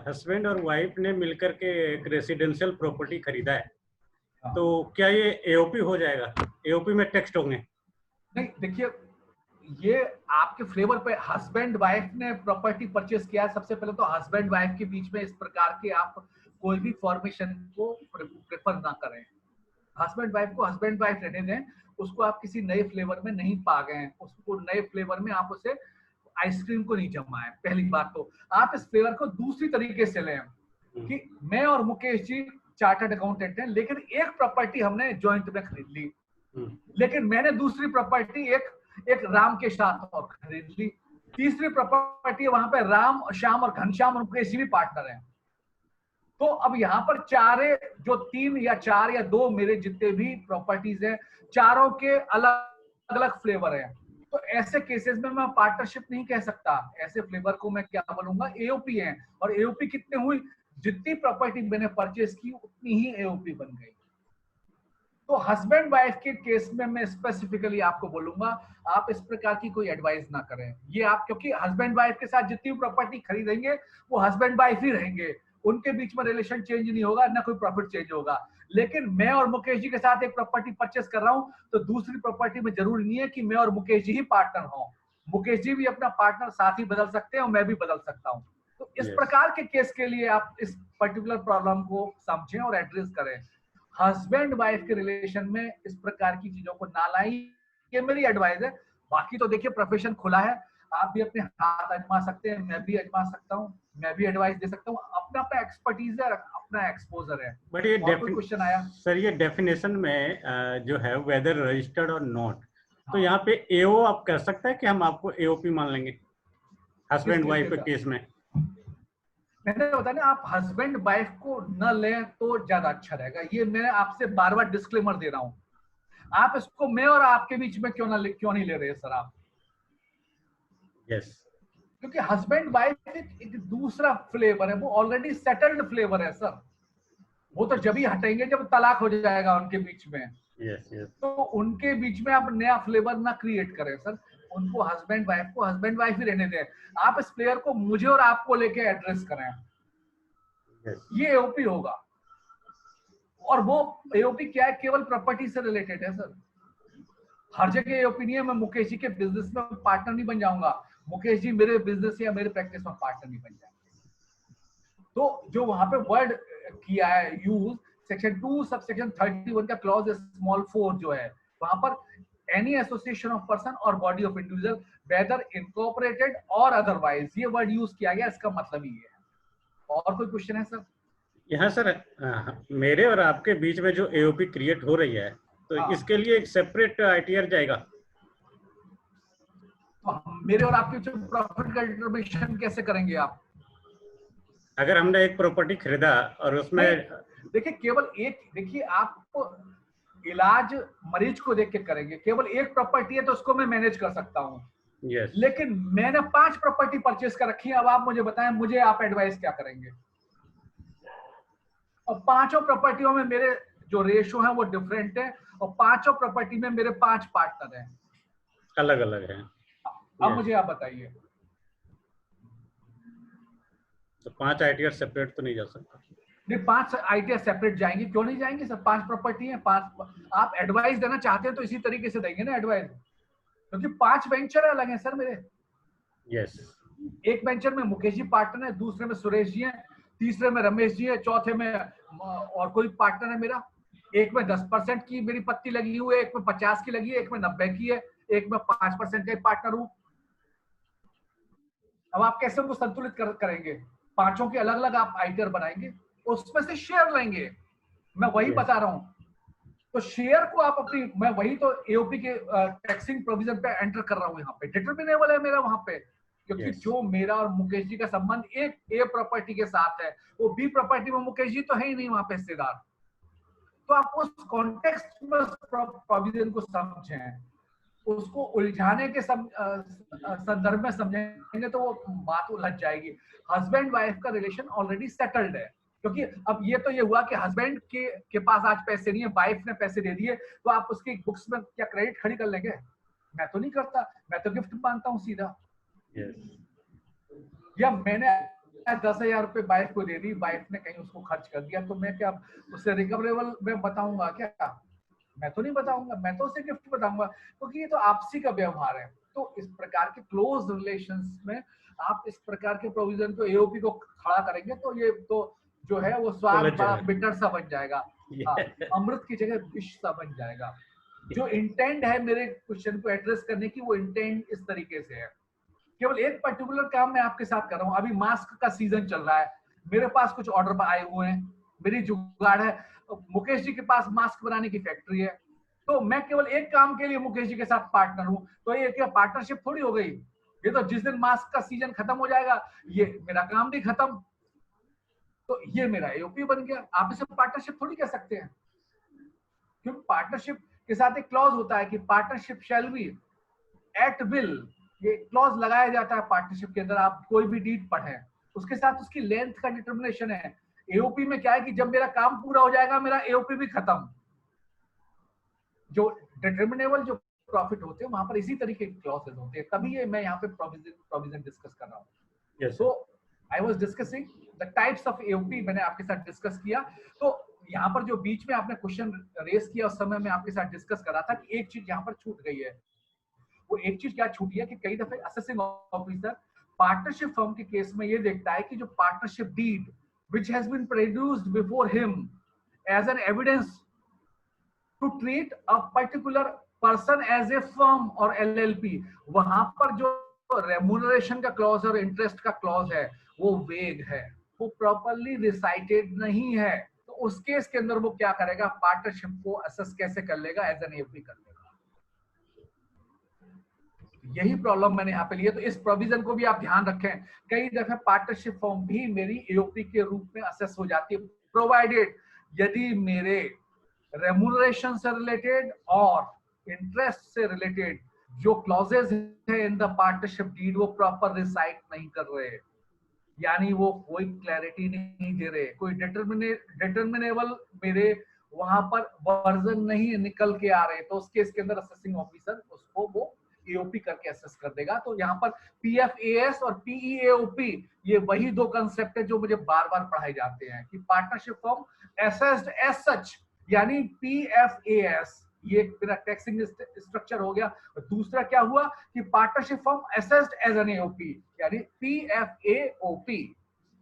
हस्बैंड और वाइफ ने मिलकर के एक रेसिडेंशियल प्रॉपर्टी खरीदा है, तो क्या ये एओपी हो जाएगा? एओपी में टेक्स्ट होंगे? नहीं, देखिए ये आपके फ्लेवर पे, हस्बैंड वाइफ ने प्रॉपर्टी परचेस किया है, सबसे पहले तो हस्बैंड वाइफ के बीच में इस प्रकार के आप कोई भी फॉर्मेशन को प्रेफर ना करें। हस्बैंड वाइफ को हस्बैंड वाइफ रहने दें, उसको आप किसी नए फ्लेवर में नहीं पा गए, उसको नए फ्लेवर में आप उसे आइसक्रीम को नहीं जमाएं। पहली बात तो आप इस फ्लेवर को दूसरी तरीके से लें कि मैं और मुकेश जी चार्टर्ड अकाउंटेंट हैं, लेकिन एक प्रॉपर्टी हमने जॉइंट में खरीद ली, लेकिन मैंने दूसरी प्रॉपर्टी एक राम के साथ और खरीद ली, तीसरी प्रॉपर्टी वहां पे राम, श्याम और घनश्याम और मुकेश जी भी पार्टनर हैं। तो अब यहाँ पर चारे जो 3 या 4 या 2 मेरे जितने भी प्रॉपर्टीज हैं, चारों के अलग अलग फ्लेवर हैं। तो ऐसे केसेस में मैं पार्टनरशिप नहीं कह सकता, ऐसे फ्लेवर को मैं क्या बोलूंगा, एओपी है। और एओपी कितने हुई, जितनी प्रॉपर्टी मैंने परचेज की उतनी ही एओपी बन गई। तो हस्बैंड वाइफ के केस में मैं स्पेसिफिकली आपको बोलूंगा, आप इस प्रकार की कोई एडवाइस ना करें। ये आप, क्योंकि हस्बैंड वाइफ के साथ जितनी प्रॉपर्टी खरीदेंगे वो हस्बैंड वाइफ ही रहेंगे, उनके बीच में रिलेशन चेंज नहीं होगा, ना कोई प्रॉफिट चेंज होगा। लेकिन मैं और मुकेश जी के साथ एक प्रॉपर्टी परचेस कर रहा हूं, तो दूसरी प्रॉपर्टी में जरूरी नहीं है कि मैं और मुकेश जी ही पार्टनर हों। मुकेश जी भी अपना पार्टनर साथ ही बदल सकते हैं और मैं भी बदल सकता हूं। तो इस प्रकार के केस के लिए आप इस पर्टिकुलर प्रॉब्लम को समझें और एड्रेस करें। हस्बैंड वाइफ के रिलेशन में इस प्रकार की चीजों को ना लाई, ये मेरी एडवाइस है। बाकी तो देखिए प्रोफेशन खुला है, आप भी अपने हाथ आजमा सकते हैं, मैं भी आजमा सकता हूँ, मैं भी एडवाइस दे सकता हूँ, अपना अपना एक्सपर्टीज है, अपना एक्सपोजर है। बट ये क्वेश्चन आया सर, ये डेफिनेशन में जो है वेदर रजिस्टर्ड और नॉट, तो यहाँ पे एओ आप कह सकते हैं कि हम आपको एओपी मान लेंगे हस्बैंड वाइफ के केस में? मैंने बताया ना, आप हस्बैंड वाइफ को न लें तो ज्यादा अच्छा रहेगा। ये मैं आपसे बार बार डिस्क्लेमर दे रहा हूं। आप इसको मैं और आपके बीच में क्यों नहीं ले रहे सर आप? यस। क्योंकि हस्बैंड वाइफ एक दूसरा फ्लेवर है, वो ऑलरेडी सेटल्ड फ्लेवर है सर। वो तो जब ही हटेंगे जब तलाक हो जाएगा उनके बीच में। Yes yes. तो उनके बीच में आप नया फ्लेवर ना क्रिएट करें सर। उनको हस्बैंड वाइफ ही रहने दें। आप इस प्लेयर को मुझे और आपको लेके एड्रेस करें। ये एओपी होगा। और वो एओपी क्या है? केवल प्रॉपर्टी से रिलेटेड है सर। हर जगह एओपी नहीं है। मैं मुकेश जी के बिजनेस में पार्टनर नहीं बन जाऊंगा, मुकेश जी मेरे बिजनेस या मेरे प्रैक्टिस में पार्टनर नहीं बन जाएंगे। तो जो वहां पे वर्ड किया है यूज, सेक्शन 2 सबसेक्शन 31 का क्लॉज स्मॉल 4 जो है, वहां पर एनी एसोसिएशन ऑफ पर्सन और body of individual weather incorporated और अदरवाइज, ये वर्ड यूज किया गया। इसका मतलब ही है। और कोई क्वेश्चन है सर? यहाँ सर मेरे और आपके बीच में जो एओपी क्रिएट हो रही है, तो इसके लिए एक सेपरेट आईटीआर जाएगा? तो मेरे और आपके जो प्रॉफिट का डिटरमिनेशन कैसे करेंगे आप? अगर हमने एक प्रॉपर्टी खरीदा और उसमें देखिए केवल एक, देखिए आप इलाज मरीज को देख के करेंगे। केवल एक प्रॉपर्टी है तो उसको मैं मैनेज कर सकता हूँ। yes. लेकिन मैंने 5 प्रॉपर्टी परचेस कर रखी है। अब आप मुझे बताएं, मुझे आप एडवाइस क्या करेंगे? और पांचों प्रॉपर्टियों में मेरे जो रेशो है वो डिफरेंट है, और पांचों प्रॉपर्टी में मेरे 5 पार्टनर हैं, अलग अलग हैं। अब मुझे आप बताइए, तो 5 आईटीआर सेपरेट तो नहीं जा सकता? नहीं, 5 आइडिया सेपरेट जाएंगे। क्यों नहीं जाएंगे सर? 5 प्रॉपर्टी है, 5। आप एडवाइस देना चाहते हैं तो इसी तरीके से देंगे ना एडवाइस, क्योंकि 5 वेंचर अलग हैं सर मेरे। यस। एक वेंचर में मुकेश जी पार्टनर है, दूसरे में सुरेश जी है, तीसरे में रमेश जी है, चौथे में और कोई पार्टनर है मेरा। एक में 10% की मेरी पत्ती लगी हुई है, एक में 50 की लगी है, एक में 90 की है, एक में 5% का पार्टनर हूं। अब आप कैसे उनको संतुलित करेंगे? पांचों के अलग अलग आप आइटर बनाएंगे, उसमें से शेयर लेंगे। मैं वही बता रहा हूं। तो शेयर को आप अपनी, मैं वही तो एओपी के टैक्सिंग प्रोविजन पे एंटर कर रहा हूं। यहाँ पे डिटरमिनेबल है मेरा वहां पे, क्योंकि जो मेरा और मुकेश जी का संबंध एक ए प्रॉपर्टी के साथ है, वो बी प्रॉपर्टी में मुकेश जी तो है ही नहीं वहां पे हिस्सेदार। तो आप उस कॉन्टेक्स्ट में प्रोविजन को समझें, उसको उलझाने के संदर्भ में समझेंगे तो वो बात उलझ जाएगी। हस्बैंड वाइफ का रिलेशन ऑलरेडी सेटल्ड है, क्योंकि अब ये तो ये हुआ कि हस्बैंड के पास आज पैसे नहीं है, वाइफ ने पैसे दे दिए, तो आप उसकी बुक्स में क्या क्रेडिट खड़ी कर लेंगे? मैं तो नहीं करता, मैं तो गिफ्ट मानता हूँ सीधा। या मैंने 10,000 रुपए वाइफ को दे दी, वाइफ ने कहीं उसको खर्च कर दिया, तो मैं क्या उससे रिकवरेबल में बताऊंगा क्या? मैं तो नहीं बताऊंगा, मैं तो उसे गिफ्ट बताऊंगा, क्योंकि ये तो आपसी का व्यवहार है। तो इस प्रकार के क्लोज रिलेशंस में आप इस प्रकार के प्रोविजन को, एओपी को खड़ा करेंगे तो ये तो जो है वो स्वाद बड़ा बिटर सा बन जाएगा। अमृत की जगह विष सा बन जाएगा। जो इंटेंट है मेरे क्वेश्चन को एड्रेस करने की, वो इंटेंट इस तरीके से है। केवल एक पर्टिकुलर काम मैं आपके साथ कर रहा हूं। अभी मास्क का सीजन चल रहा है, मेरे पास कुछ ऑर्डर आए हुए हैं, मेरी जुगाड़ है, मुकेश जी के पास मास्क बनाने की फैक्ट्री है, तो मैं केवल एक काम के लिए मुकेश जी के साथ पार्टनर हूं। तो ये क्या पार्टनरशिप थोड़ी हो गई? ये तो जिस दिन मास्क का सीजन खत्म हो जाएगा, ये मेरा काम भी खत्म, तो ये मेरा एओपी बन गया। आप इसे पार्टनरशिप थोड़ी कह सकते हैं, क्योंकि पार्टनरशिप के साथ एक क्लॉज होता है कि partnership shall be at will. ये क्लॉज लगाया जाता है पार्टनरशिप के अंदर। आप कोई भी डीड पढ़ें, उसके साथ उसकी लेंथ का डिटर्मिनेशन है। एओपी में क्या है कि जब मेरा काम पूरा हो जाएगा, मेरा एओपी भी खत्म। जो डिटर्मिनेबल जो प्रॉफिट होते हैं वहां पर इसी तरीके के क्लॉसेस होते हैं, तभी ये मैं यहाँ पे प्रोविजन डिस्कस कर रहा हूँ। So I was discussing the types of AOP, मैंने आपके साथ डिस्कस किया। तो यहाँ पर जो बीच में आपने क्वेश्चन रेस किया, उस समय मैं आपके साथ डिस्कस कर रहा था कि एक चीज यहाँ पर छूट गई है। वो एक चीज क्या छूटी है कि कई दफे असेसिंग ऑफिसर पार्टनरशिप फर्म के केस में ये देखता है कि जो partnership deed which has been produced before him as an evidence to treat a particular person as a firm or LLP, वहां पर जो रेम्यूनरेशन का क्लॉज और इंटरेस्ट का क्लॉज है वो वेग है, वो प्रॉपरली रिसाइटेड नहीं है। तो उस केस के अंदर वो क्या करेगा? पार्टनरशिप को असेस कैसे कर लेगा? एज एन एओपी कर लेगा। यही प्रॉब्लम मैंने यहाँ पे लिया। तो इस प्रोविजन को भी आप ध्यान रखें। कई दफे पार्टनरशिप फॉर्म भी मेरी एओपी के रूप में असेस हो जाती है, प्रोवाइडेड यदि मेरे रेम्यूनरेशन से रिलेटेड और इंटरेस्ट से रिलेटेड जो क्लॉजेज है इन द पार्टनरशिप डीड वो प्रॉपर रिसाइट नहीं कर रहे, यानी वो कोई क्लैरिटी नहीं दे रहे, कोई डिटर्मिनेबल मेरे वहां पर वर्जन नहीं निकल के आ रहे, तो उस केस के अंदर असेसिंग ऑफिसर उसको वो एओपी करके असेस कर देगा। तो यहाँ पर पीएफएएस और पीईएओपी ये वही दो कंसेप्ट है जो मुझे बार बार पढ़ाए जाते हैं कि partnership form assessed as such, यानी पीएफएएस ये मेरा टैक्सिंग स्ट्रक्चर हो गया। दूसरा क्या हुआ कि partnership form assessed as an AOP यानी पीएफएओपी।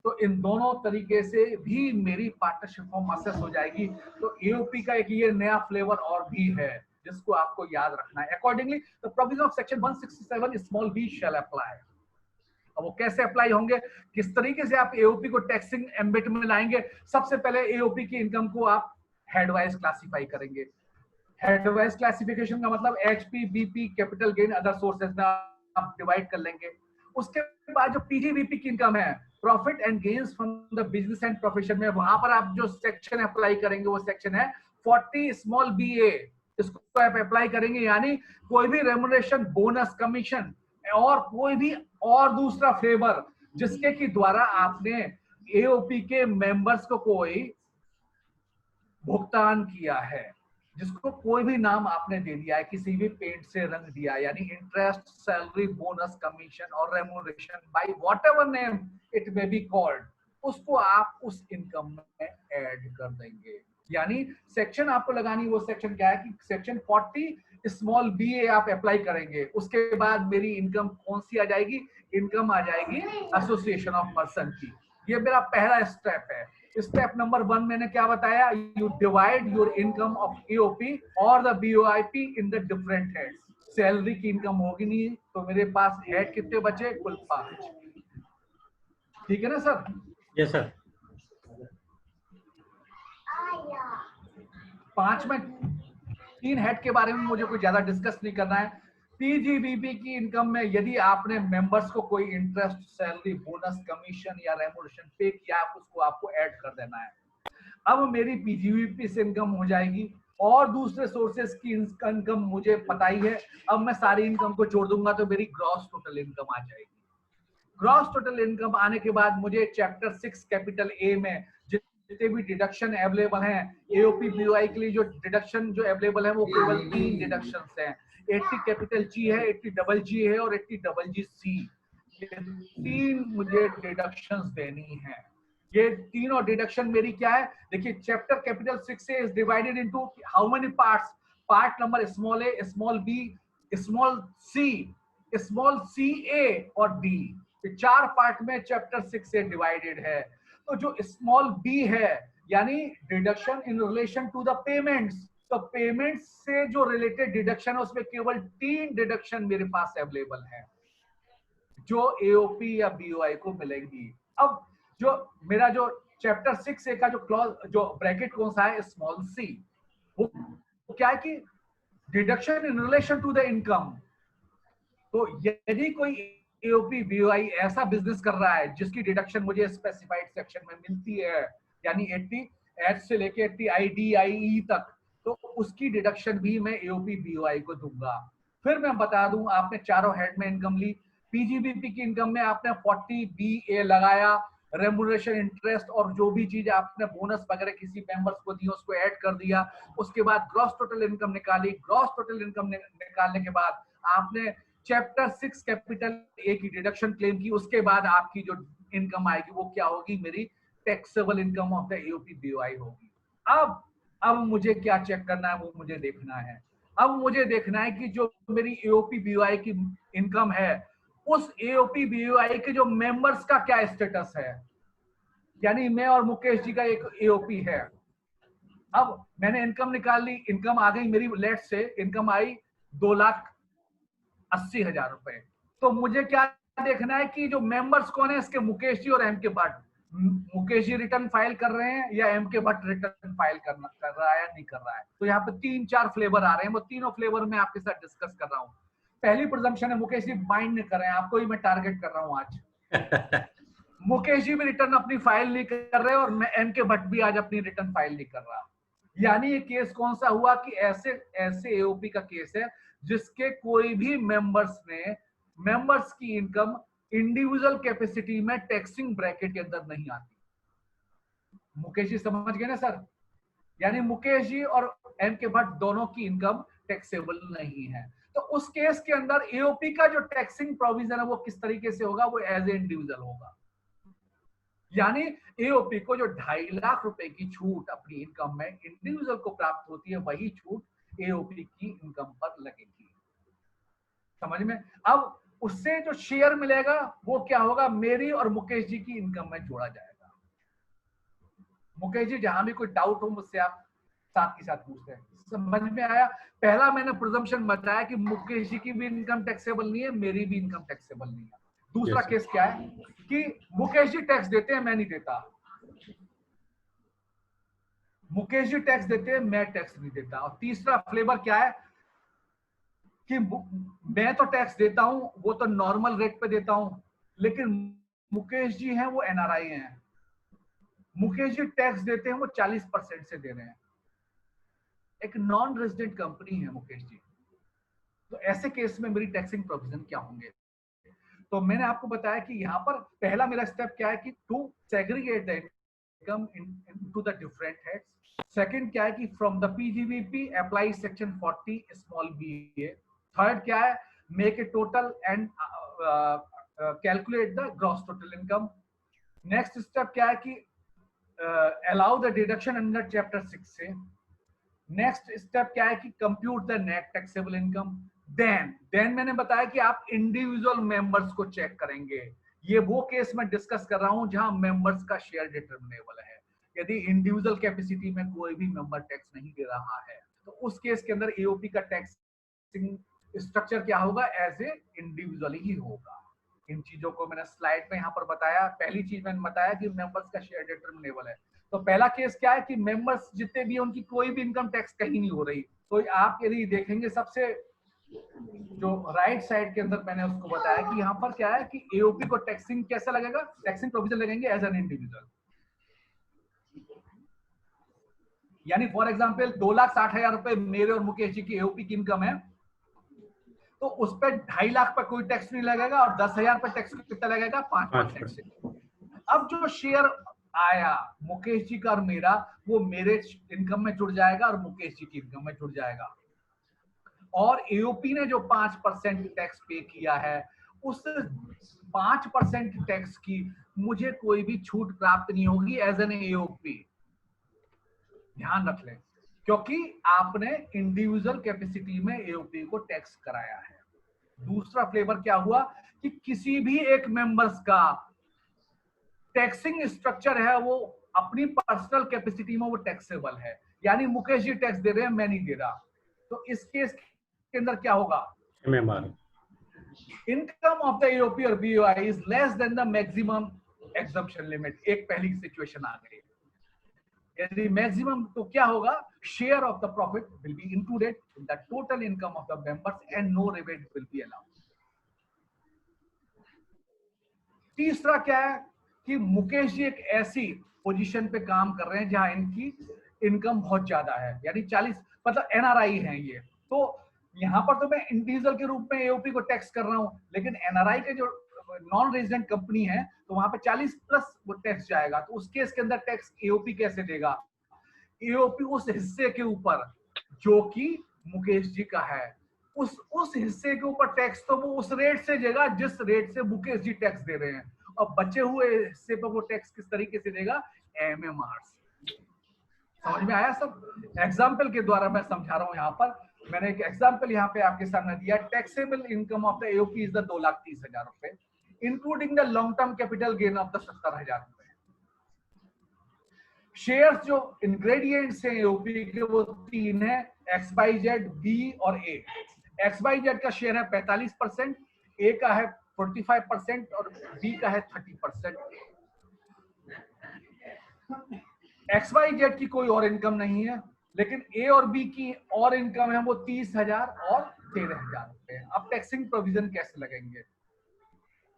तो इन दोनों तरीके से भी मेरी पार्टनरशिप फॉर्म असेस हो जाएगी। तो एओपी का एक ये नया फ्लेवर और भी है जिसको आपको याद रखना है। Accordingly the provision of section 167 small b shall apply. अब वो कैसे अप्लाई होंगे, किस तरीके से आप एओपी को टैक्सिंग एम्बिट में लाएंगे? सबसे पहले एओपी की इनकम को आप हेडवाइज क्लासिफाई करेंगे। हेडवाइज क्लासिफिकेशन का मतलब HP, BP, capital gain, other sources में आप डिवाइड कर लेंगे। उसके बाद जो पीजीबीपी की इनकम है, profit and gains from the business and profession में, वहां पर आप जो सेक्शन अप्लाई करेंगे वो सेक्शन है 40 स्मॉल बीए। इसको आप अप्लाई करेंगे, यानी कोई भी रेम्युनरेशन, बोनस, कमीशन और कोई भी और दूसरा फेवर जिसके की द्वारा आपने एओपी के मेंबर्स को कोई भुगतान किया है, जिसको कोई भी नाम आपने दे दिया है, किसी भी पेंट से रंग दिया, यानी इंटरेस्ट, सैलरी, बोनस, कमीशन और remuneration by whatever name it may be called, उसको आप उस इनकम में ऐड कर देंगे। यानी सेक्शन आपको लगानी, वो सेक्शन क्या है कि सेक्शन 40 स्मॉल बी ए आप अप्लाई करेंगे। उसके बाद मेरी इनकम कौन सी आ जाएगी? इनकम आ जाएगी एसोसिएशन ऑफ पर्सन की। ये मेरा पहला स्टेप है। स्टेप नंबर 1 मैंने क्या बताया? You divide your income of AOP और the BOIP in the different heads. Salary की इनकम होगी नहीं तो मेरे पास हेड कितने बचे? कुल 5। ठीक है ना सर? Yes sir. 5 में 3 हेड के बारे में मुझे कोई ज्यादा डिस्कस नहीं करना है। पीजीबीपी की इनकम में यदि आपने मेंबर्स को कोई इंटरेस्ट, सैलरी, बोनस, कमीशन या रेम्युनरेशन पे किया, उसको आपको ऐड कर देना है। अब मेरी पीजीबीपी से इनकम हो जाएगी और दूसरे सोर्सेस की इनकम मुझे पता ही है। अब मैं सारी इनकम को जोड़ दूंगा तो मेरी ग्रॉस टोटल इनकम आ जाएगी। ग्रॉस टोटल इनकम आने के बाद मुझे चैप्टर 6 कैपिटल ए में जितने भी डिडक्शन अवेलेबल हैं, एओपी बीओआई के लिए जो डिडक्शन जो अवेलेबल है वो केवल 3 डिडक्शंस हैं। 80 कैपिटल जी है, 80 डबल जी है और 80 डबल जी सी। ये 3 मुझे डिडक्शंस देनी है। ये तीनों डिडक्शन मेरी क्या है? देखिए चैप्टर कैपिटल 6 से is divided into how many parts? Part number small A, small B, small C, small C A और डी। 4 पार्ट में चैप्टर 6 से डिवाइडेड है। तो जो स्मॉल बी है यानी deduction in relation to the payments, तो पेमेंट्स से जो रिलेटेड डिडक्शन है उसमें केवल 3 डिडक्शन मेरे पास अवेलेबल है जो एओपी या बीओआई को मिलेंगी। अब जो मेरा जो चैप्टर 6 का जो क्लॉज जो ब्रैकेट कौन सा है? Small c. वो क्या है कि deduction in relation to the income. तो यदि कोई एओपी बीओआई ऐसा बिजनेस कर रहा है जिसकी डिडक्शन मुझे स्पेसिफाइड सेक्शन में मिलती है, यानी 80 एच से लेके 80 आईडीआईई तक, तो उसकी डिडक्शन भी मैं एओपी बीओआई को दूंगा। फिर मैं बता दूं, आपने चारों हेड में इनकम ली, पीजीबीपी की इनकम में आपने 40 बीए लगाया, रेम्युनरेशन, इंटरेस्ट और जो भी चीज आपने बोनस वगैरह किसी मेंबर्स को दी उसको ऐड कर दिया। उसके बाद ग्रॉस टोटल इनकम निकाली। ग्रॉस टोटल इनकम निकालने के बाद आपने चैप्टर 6 कैपिटल ए की डिडक्शन क्लेम की। उसके बाद आपकी जो इनकम आएगी वो क्या होगी? मेरी taxable income of the AOP BOI होगी। अब मुझे क्या चेक करना है? वो मुझे देखना है। अब मुझे देखना है कि जो मेरी एओपी बीओआई की इनकम है उस एओपी बीओआई के जो मेंबर्स का क्या स्टेटस है। यानी मैं और मुकेश जी का एक एओपी है। अब मैंने इनकम निकाल ली, इनकम आ गई मेरी, लेट से इनकम आई 2,80,000 रुपए। तो मुझे क्या देखना है कि जो मेंबर्स कौन है इसके? मुकेश जी और एम के भट्ट। मुकेश जी रिटर्न फाइल कर रहे हैं या एम के भट्ट रिटर्न फाइल कर रहा है या नहीं कर रहा है। तो यहाँ पे 3-4 फ्लेवर आ रहे हैं, वो तीनों फ्लेवर में आपके साथ डिस्कस कर रहा हूँ। पहली प्रिजम्पशन है मुकेश जी माइंड नहीं कर रहे हैं, आपको ही मैं टारगेट कर रहा हूं आज। मुकेश जी भी रिटर्न अपनी फाइल नहीं कर रहे और मैं एम के भट्ट भी आज अपनी रिटर्न फाइल नहीं कर रहा। यानी ये केस कौन सा हुआ कि ऐसे एओपी का केस है जिसके कोई भी मेंबर्स की इनकम इंडिविजुअल कैपेसिटी में टैक्सिंग ब्रैकेट के अंदर नहीं आती। मुकेश जी समझ गए ना सर? यानी मुकेश जी और एम के भट्ट दोनों की इनकम टैक्सेबल नहीं है। तो उस केस के अंदर एओपी का जो टैक्सिंग प्रोविजन है वो किस तरीके से होगा? वो एज ए इंडिविजुअल होगा। यानी एओपी को जो 2.5 लाख रुपए की छूट अपनी इनकम में इंडिविजुअल को प्राप्त होती है, वही छूट एओपी की इनकम पर लगेगी। समझ में? अब उससे जो शेयर मिलेगा वो क्या होगा? मेरी और मुकेश जी की इनकम में जोड़ा जाएगा। मुकेश जी जहां भी कोई डाउट हो मुझसे आप साथ के साथ पूछते हैं। समझ में आया? पहला मैंने प्रिजम्पशन बताया कि मुकेश जी की भी इनकम टैक्सेबल नहीं है, मेरी भी इनकम टैक्सेबल नहीं है। दूसरा केस क्या है कि मुकेश जी टैक्स देते हैं, मैं नहीं देता। मुकेश जी टैक्स देते हैं, मैं टैक्स नहीं देता। और तीसरा फ्लेवर क्या है कि मैं तो टैक्स देता हूं, वो तो नॉर्मल रेट पे देता हूं, लेकिन मुकेश जी हैं वो एनआरआई हैं। मुकेश जी टैक्स देते हैं वो 40% से दे रहे हैं। एक नॉन रेजिडेंट कंपनी है मुकेश जी। तो ऐसे केस में मेरी टैक्सिंग प्रोविजन क्या होंगे? तो मैंने आपको बताया कि यहाँ पर पहला मेरा स्टेप क्या है कि to segregate the income into the different heads. Second क्या है कि from the PGBP apply section 40 small b. Third क्या है? Make a total and calculate the gross total income. Next step क्या है कि allow the deduction under chapter 6 से। Next step क्या है कि compute the net taxable income. Then मैंने बताया कि आप इंडिविजुअल मेंबर्स को चेक करेंगे। ये वो केस मैं डिस्कस कर रहा हूं जहां मेंबर्स का शेयर डिटरमिनेबल है। यदि इंडिविजुअल कैपेसिटी में कोई भी मेंबर टैक्स नहीं दे रहा है तो उस केस के अंदर एओपी का टैक्सिंग स्ट्रक्चर क्या होगा? एज ए इंडिविजुअल ही होगा। इन चीजों को मैंने स्लाइड में यहां पर बताया। पहली चीज मैंने बताया कि मेंबर्स का शेयर डिटरमिनेबल है। तो पहला केस क्या है कि मेंबर्स जितने भी उनकी कोई भी इनकम टैक्स कहीं नहीं हो रही। तो आप यदि देखेंगे सबसे जो राइट साइड के अंदर मैंने उसको बताया कि यहाँ पर क्या है कि एओपी को टैक्सिंग कैसा लगेगा? टैक्सिंग प्रोविजन लगेंगे एज एन इंडिविजुअल। यानी फॉर एग्जांपल 2,60,000 रुपए मेरे और मुकेश जी की एओपी की इनकम है, तो उस पर 2.5 लाख पर कोई टैक्स नहीं लगेगा और 10,000 पर टैक्स कितना लगेगा? 5% से। अब जो शेयर आया मुकेश जी का और मेरा, वो मेरे इनकम में जुड़ जाएगा और मुकेश जी की इनकम में जुड़ जाएगा। और एओपी ने जो 5% टैक्स पे किया है, उस 5% टैक्स की मुझे कोई भी छूट प्राप्त नहीं होगी एज एन एओपी। ध्यान रख लें, क्योंकि आपने इंडिविजुअल कैपेसिटी में एओपी को टैक्स कराया है। दूसरा फ्लेवर क्या हुआ कि किसी भी एक मेंबर्स का टैक्सिंग स्ट्रक्चर है वो अपनी पर्सनल कैपेसिटी में वो टैक्सेबल है। यानी मुकेश जी टैक्स दे रहे हैं, मैं नहीं दे रहा। तो इस केस के अंदर क्या होगा? इनकम ऑफ द एओपी और BOI is less than the maximum exemption limit. एक पहली सिचुएशन आ गई। यदि मैक्सिमम तो क्या होगा? Share of the profit will be included in the total income of the members and no rebate will be allowed. तीसरा क्या है कि मुकेश जी एक ऐसी पोजीशन पे काम कर रहे हैं जहां इनकी इनकम बहुत ज्यादा है, यानी 40, मतलब एनआरआई हैं ये। तो यहाँ पर तो मैं इंडिविजुअल के रूप में एओपी को टैक्स कर रहा हूं, लेकिन एनआरआई के जो नॉन रेजिडेंट कंपनी है तो वहां पे 40 प्लस वो टैक्स जाएगा। तो उस केस के अंदर टैक्स एओपी कैसे देगा? एओपी उस हिस्से के ऊपर जो कि मुकेश जी का है, उस हिस्से के ऊपर टैक्स तो वो उस रेट से देगा जिस रेट से मुकेश जी टैक्स दे रहे हैं। और बचे हुए हिस्से पर वो टैक्स किस तरीके से देगा? एमएमआर। समझ में आया सब? एग्जाम्पल के द्वारा मैं समझा रहा हूं। यहाँ पर मैंने एक एग्जाम्पल यहाँ पे आपके सामने दिया। Taxable income of the AOP is the 2,30,000 रुपए, including the long term capital gain of the 70,000 रुपए। शेयर्स जो इंग्रेडिएंट्स हैं एओपी के वो 3 है, XYZ, B और A। XYZ का शेयर है 45%, A का है 45% और B का है 30%। XYZ की कोई और इनकम नहीं है, लेकिन A और B की और इनकम है वो 30,000 और 13,000 रुपए। अब टैक्सिंग प्रोविजन कैसे लगेंगे?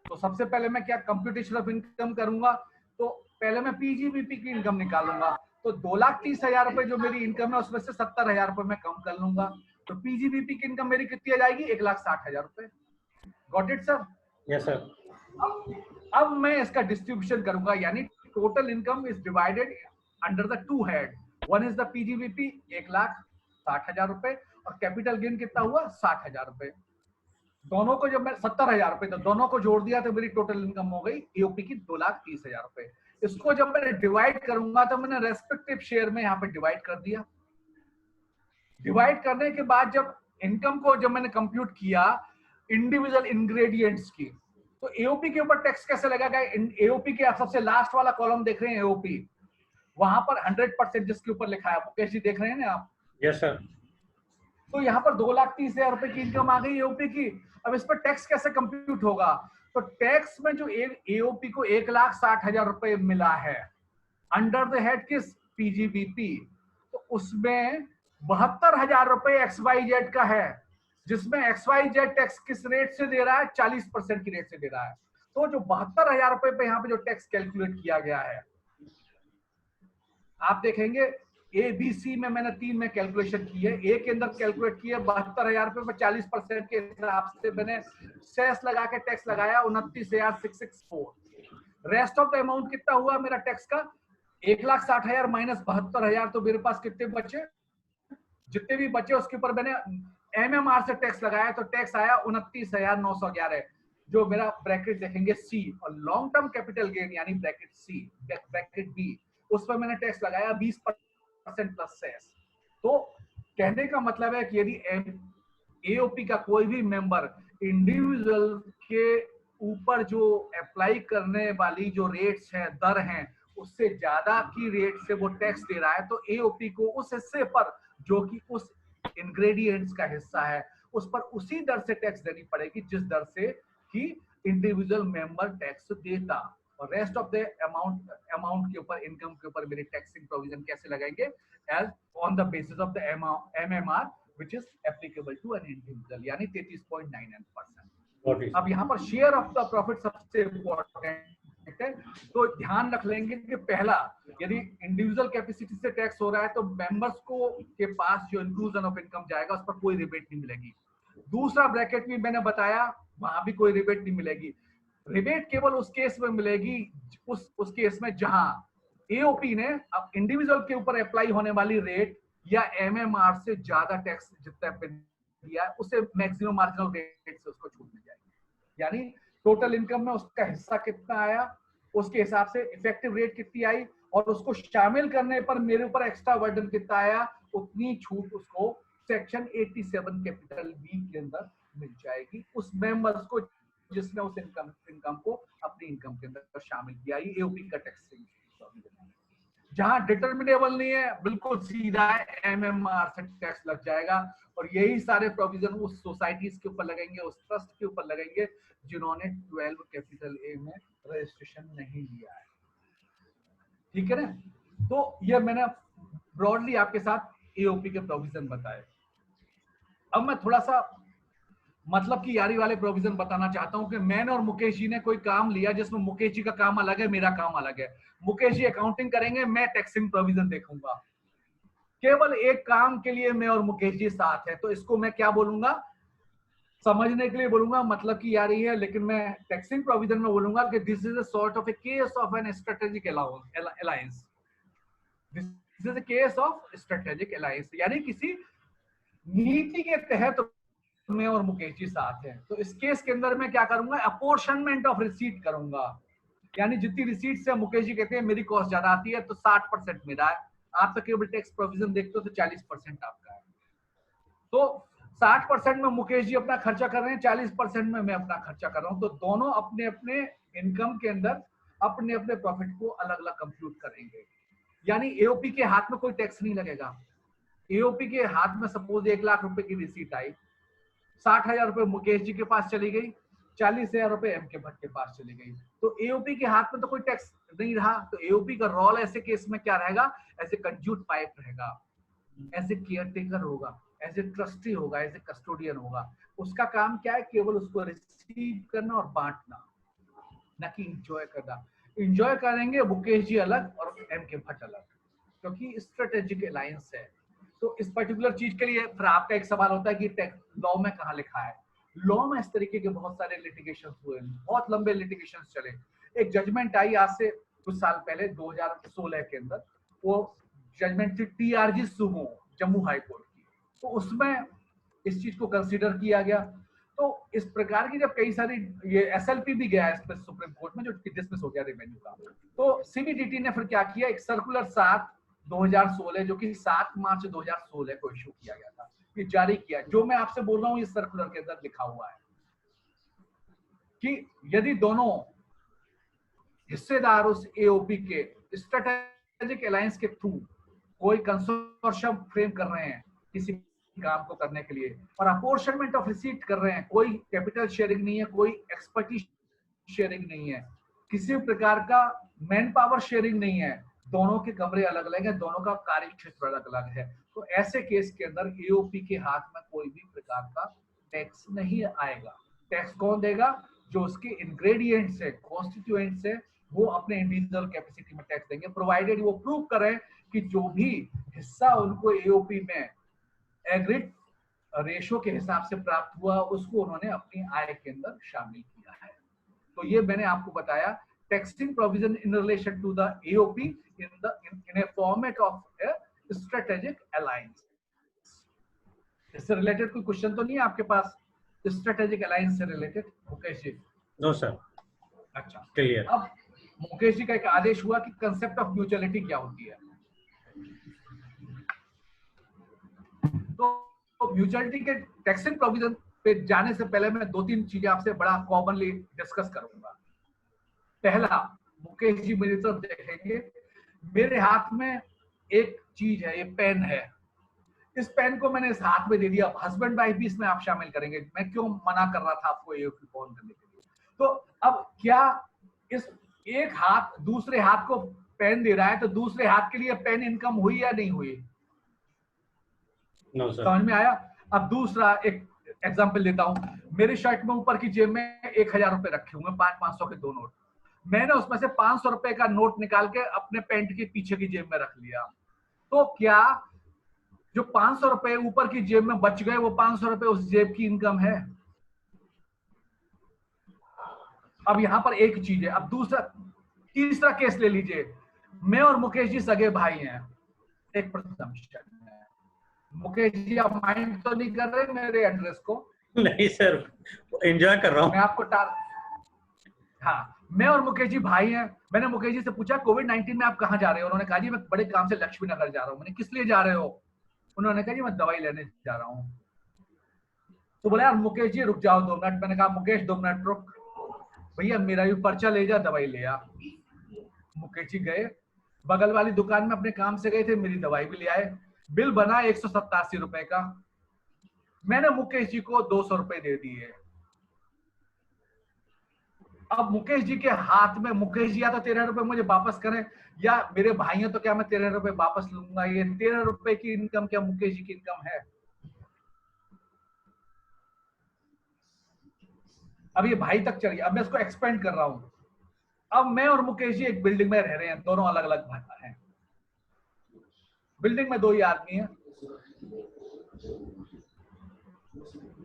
तो सबसे पहले मैं क्या कंप्यूटेशन ऑफ इनकम करूंगा, तो पहले मैं पीजीबीपी की इनकम निकालूंगा। तो 2,30,000 रुपए जो मेरी इनकम है उसमें से 70,000 रुपए मैं कम कर लूंगा, तो पीजीबीपी की इनकम मेरी कितनी आ जाएगी? 1,60,000 रुपए। Got it sir? Yes sir. अब मैं इसका डिस्ट्रीब्यूशन करूंगा, यानी total income is divided under the two head. One is the PGBP 1,60,000 रुपए, और कैपिटल गेन कितना हुआ? 60,000 रुपए। दोनों को जब मैं 70,000 रुपए, तो दोनों को जोड़ दिया तो मेरी टोटल इनकम हो गई एओपी की 2,30,000 रुपए। इसको जब मैंने डिवाइड करूंगा तो मैंने रेस्पेक्टिव शेयर में यहाँ पे डिवाइड कर दिया। डिवाइड करने के बाद जब इनकम को जब मैंने कंप्यूट किया इंडिविजुअल इंग्रेडिएंट्स की, तो एओपी के ऊपर टैक्स कैसे लगेगा? एओपी के सबसे लास्ट वाला कॉलम देख रहे हैं एओपी, वहां पर 100% जिसके ऊपर लिखा है, मुकेश जी देख रहे हैं ना आप? Yes sir. तो यहाँ पर 2,30,000 रुपए की इनकम आ गई एओपी की। अब इस पर टैक्स कैसे कंप्यूट होगा? तो टैक्स में जो एओपी को 1,60,000 रुपए मिला है अंडर द हेड किस? पीजीबीपी, तो उसमें 72,000 रुपए XYZ का है, जिसमें XYZ टैक्स किस रेट से दे रहा है? 40% की रेट से दे रहा है। तो जो 72,000 रुपए पे यहाँ पे जो टैक्स कैलकुलेट किया गया है, आप देखेंगे ABC में मैंने 3 में कैलकुलेशन की है। ए के अंदर कैलकुलेट किया 72,000 रुपए पर 40% के हिसाब से मैंने सेस लगा के टैक्स लगाया 29,664। रेस्ट ऑफ द अमाउंट कितना हुआ मेरा टैक्स का? 1,60,000 माइनस 72,000, तो मेरे पास कितने बचे? जितने भी बचे उसके ऊपर मैंने MMR से टैक्स लगाया, तो टैक्स आया 29,911, जो मेरा ब्रैकेट देखेंगे C। और लॉन्ग टर्म कैपिटल गेन यानी ब्रैकेट C, ब्रैकेट B, उस पर मैंने टैक्स लगाया 20% प्लस सेस। तो कहने का मतलब है कि यदि एओपी का कोई भी मेंबर इंडिविजुअल के ऊपर जो अप्लाई करने वाली जो रेट्स हैं, दर हैं, उससे ज्यादा की रेट से वो टैक्स दे रहा है, तो एओपी को उस हिस्से पर जो कि उस इंग्रेडिएंट्स का हिस्सा है उस पर उसी दर से टैक्स देनी पड़ेगी जिस दर से कि इंडिविजुअल मेंबर टैक्स देता। और रेस्ट ऑफ द अमाउंट के ऊपर, इनकम के ऊपर मेरे टैक्सिंग प्रोविजन कैसे लगाएंगे? As on the basis of the MMR which is applicable to an individual, यानी 33.99%। अब यहाँ पर शेयर ऑफ द प्रॉफिट सबसे इंपॉर्टेंट है, तो ध्यान रख लेंगे कि पहला, यदि इंडिविजुअल कैपेसिटी से टैक्स हो रहा है तो मेंबर्स को के पास जो इंक्लूजन ऑफ इनकम जाएगा उस पर कोई रिबेट नहीं मिलेगी। दूसरा ब्रैकेट भी मैंने बताया, वहां भी कोई रिबेट नहीं मिलेगी। रिबेट केवल उस केस में मिलेगी, उस केस में जहां एओपी ने अब इंडिविजुअल के ऊपर अप्लाई होने वाली रेट या MMR से ज्यादा टैक्स जितना दिया है उसे मैक्सिमम मार्जिनल रेट से उसको छूट मिल जाएगी। यानी टोटल इनकम में उसका हिस्सा कितना आया, उसके हिसाब से इफेक्टिव रेट कितनी आई, और उसको शामिल करने पर मेरे ऊपर एक्स्ट्रा बर्डन कितना आया, उतनी छूट उसको सेक्शन 87 कैपिटल बी के अंदर मिल जाएगी उस मेंबर्स को जिसने उस इनकम को अपनी इनकम के अंदर शामिल किया। ये एओपी का टैक्स। जहां डिटर्मिनेबल नहीं है, बिल्कुल सीधा MMR से टैक्स लग जाएगा, और यही सारे प्रोविजन उस सोसाइटीज के ऊपर लगेंगे, उस ट्रस्ट के ऊपर लगेंगे जिन्होंने 12 कैपिटल ए में रजिस्ट्रेशन नहीं लिया है। ठीक है ना? तो ये मैंने ब्रॉडली आपके साथ एओपी के प्रोविजन बताए। अब मैं थोड़ा सा मतलब की यारी वाले प्रोविजन बताना चाहता हूं कि मैंने और मुकेश जी ने कोई काम लिया जिसमें मुकेश जी का काम अलग है, मेरा काम अलग है। मुकेश जी अकाउंटिंग करेंगे, मैं टैक्सिंग प्रोविजन देखूंगा। केवल एक काम के लिए मैं और मुकेश जी साथ है, तो इसको मैं क्या बोलूंगा? समझने के लिए बोलूंगा, मतलब की यारी है, लेकिन मैं टैक्सिंग प्रोविजन में बोलूंगा कि this is a sort of a case of an strategic alliance. This is a case of strategic alliance, यानी किसी नीति के तहत मैं और मुकेश जी साथ हैं। तो इस केस के अंदर मैं क्या करूंगा? अपोर्शनमेंट ऑफ रिसीट करूंगा, यानी जितनी रिसीट से मुकेश जी कहते हैं मेरी कॉस्ट ज्यादा आती है तो 60% मेरा है, आप तो केवल टैक्स प्रोविजन देखते हो तो 40% आपका है। तो 60% में मुकेश जी अपना खर्चा कर रहे हैं, 40% में मैं अपना खर्चा कर रहा हूं, तो दोनों अपने अपने इनकम के अंदर अपने अपने प्रॉफिट को अलग अलग कंप्यूट करेंगे। यानी एओपी के हाथ में कोई टैक्स नहीं लगेगा। एओपी के हाथ में सपोज 1 लाख रुपए की रिसीट आई, 60,000 रुपए मुकेश जी के पास चली गई, 40,000 रुपए MK भट्ट के पास चली गई, तो एओपी के हाथ में तो कोई टैक्स नहीं रहा। तो एओपी का रोल ऐसे केस में क्या रहेगा? ऐसे कंज्यूट पाइप रहेगा, ऐसे केयर टेकर होगा। एज ए ट्रस्टी होगा, एज ए कस्टोडियन होगा। उसका काम क्या है? केवल उसको रिसीव करना और बांटना, ना कि इंजॉय करना। इंजॉय करेंगे मुकेश जी अलग और एम के भट्ट अलग, क्योंकि स्ट्रेटेजिक अलायंस है। तो इस पर्टिकुलर चीज के लिए फिर आपका एक सवाल होता है कि लॉ में कहाँ लिखा है? लॉ में इस तरीके के बहुत सारे लिटिगेशन हुए, बहुत लंबे लिटिगेशन चले। एक जजमेंट आई आज से कुछ साल पहले 2016 के अंदर, वो जजमेंट थी TRG Sumo Jammu high court की। तो उसमें इस चीज को कंसीडर किया गया। तो इस प्रकार की जब कई सारी, ये एसएलपी भी गया इस पर सुप्रीम कोर्ट में, जो डिसमिस हो गया रेवेन्यू का। तो सीबीडीटी ने फिर क्या किया, एक सर्कुलर 7/2016 जो कि 7 मार्च 2016 को इशू किया गया था, ये जारी किया। जो मैं आपसे बोल रहा हूँ इस सर्कुलर के अंदर लिखा हुआ है कि यदि दोनों हिस्सेदार उस एओपी के स्ट्रेटेजिक अलायंस के थ्रू कोई कंसोर्शियम फ्रेम कर रहे हैं किसी काम को करने के लिए, और अपोर्शनमेंट ऑफ रिसीट कर रहे हैं, कोई कैपिटल शेयरिंग नहीं है, कोई एक्सपर्टीज शेयरिंग नहीं है, किसी प्रकार का मैन पावर शेयरिंग नहीं है, दोनों के कमरे अलग अलग है, दोनों का कार्य क्षेत्र अलग अलग है, तो ऐसे केस के अंदर एओपी के हाथ में कोई भी प्रकार का टैक्स नहीं आएगा। टैक्स कौन देगा? जो उसके इंग्रेडिएंट्स है, कॉन्स्टिट्यूएंट्स है, वो अपने इंडिविजुअल कैपेसिटी में टैक्स देंगे, प्रोवाइडेड वो प्रूव करें कि जो भी हिस्सा उनको एओपी में एग्रीड रेशो के हिसाब से प्राप्त हुआ उसको उन्होंने अपनी आय के अंदर शामिल किया है। तो ये मैंने आपको बताया taxing provision in relation to the AOP in a format of a strategic alliance. इससे रिलेटेड कोई क्वेश्चन तो नहीं है आपके पास स्ट्रेटेजिक अलायंस से related? Mukesh ji? No sir. अच्छा, क्लियर। अब मुकेश जी का एक आदेश हुआ कि कंसेप्ट ऑफ म्यूचुअलिटी क्या होती है। तो म्यूचुअलिटी के टैक्सिंग प्रोविजन पे जाने से पहले मैं 2-3 चीजें आपसे बड़ा कॉमनली डिस्कस करूंगा। पहला, मुकेश जी मेरी तरफ देखेंगे, मेरे हाथ में एक चीज है, ये पेन है। इस पेन को मैंने इस हाथ में दे दिया, हस्बैंड वाइफ भी इसमें आप शामिल करेंगे। मैं क्यों मना कर रहा था आपको ये फोन करने के लिए? तो अब क्या इस एक हाथ दूसरे हाथ को पेन दे रहा है, तो दूसरे हाथ के लिए पेन इनकम हुई या नहीं हुई? No sir. समझ में आया? अब दूसरा एक एग्जांपल देता हूं। मेरी शर्ट में ऊपर की जेब में 1000 रुपए रखे हुए, 500 के 2 नोट। मैंने उसमें से 500 रुपए का नोट निकाल के अपने पैंट के पीछे की जेब में रख लिया। तो क्या जो 500 रुपए ऊपर की जेब में बच गए, वो 500 रुपए उस जेब की इनकम है? अब यहां पर एक चीज है। अब दूसरा, तीसरा केस ले लीजिए। मैं और मुकेश जी सगे भाई हैं। एक प्रसम्पशन है, मुकेश जी आप माइंड तो नहीं कर रहे मेरे एड्रेस को? नहीं सर, एंजॉय कर रहा हूँ। मैं आपको हाँ, मैं और मुकेश जी भाई हैं। मैंने मुकेश जी से पूछा कोविड-19 में आप कहाँ जा रहे हो? उन्होंने कहा जी मैं बड़े काम से लक्ष्मी नगर जा रहा हूँ। मैंने किस लिए जा रहे हो? उन्होंने कहा जी मैं दवाई लेने जा रहा हूँ। तो बोला यार मुकेश जी रुक जाओ 2 मिनट। मैंने कहा मुकेश 2 मिनट रुक, भैया मेरा भी पर्चा ले जा, दवाई ले आ। मुकेश जी गए, बगल वाली दुकान में अपने काम से गए थे, मेरी दवाई भी ले आए। बिल बना 187 रुपए का। मैंने मुकेश जी को 200 रुपए दे दिए। अब मुकेश जी के हाथ में, मुकेश जी या तो 13 रुपए मुझे वापस करें, या मेरे भाई हैं तो क्या मैं 13 रुपए वापस लूंगा? ये 13 रुपए की इनकम क्या मुकेश जी की इनकम है? अब ये भाई तक चलिए, अब मैं इसको एक्सपेंड कर रहा हूं। अब मैं और मुकेश जी एक बिल्डिंग में रह रहे हैं, दोनों अलग अलग भाई हैं। बिल्डिंग में 2 ही आदमी हैं।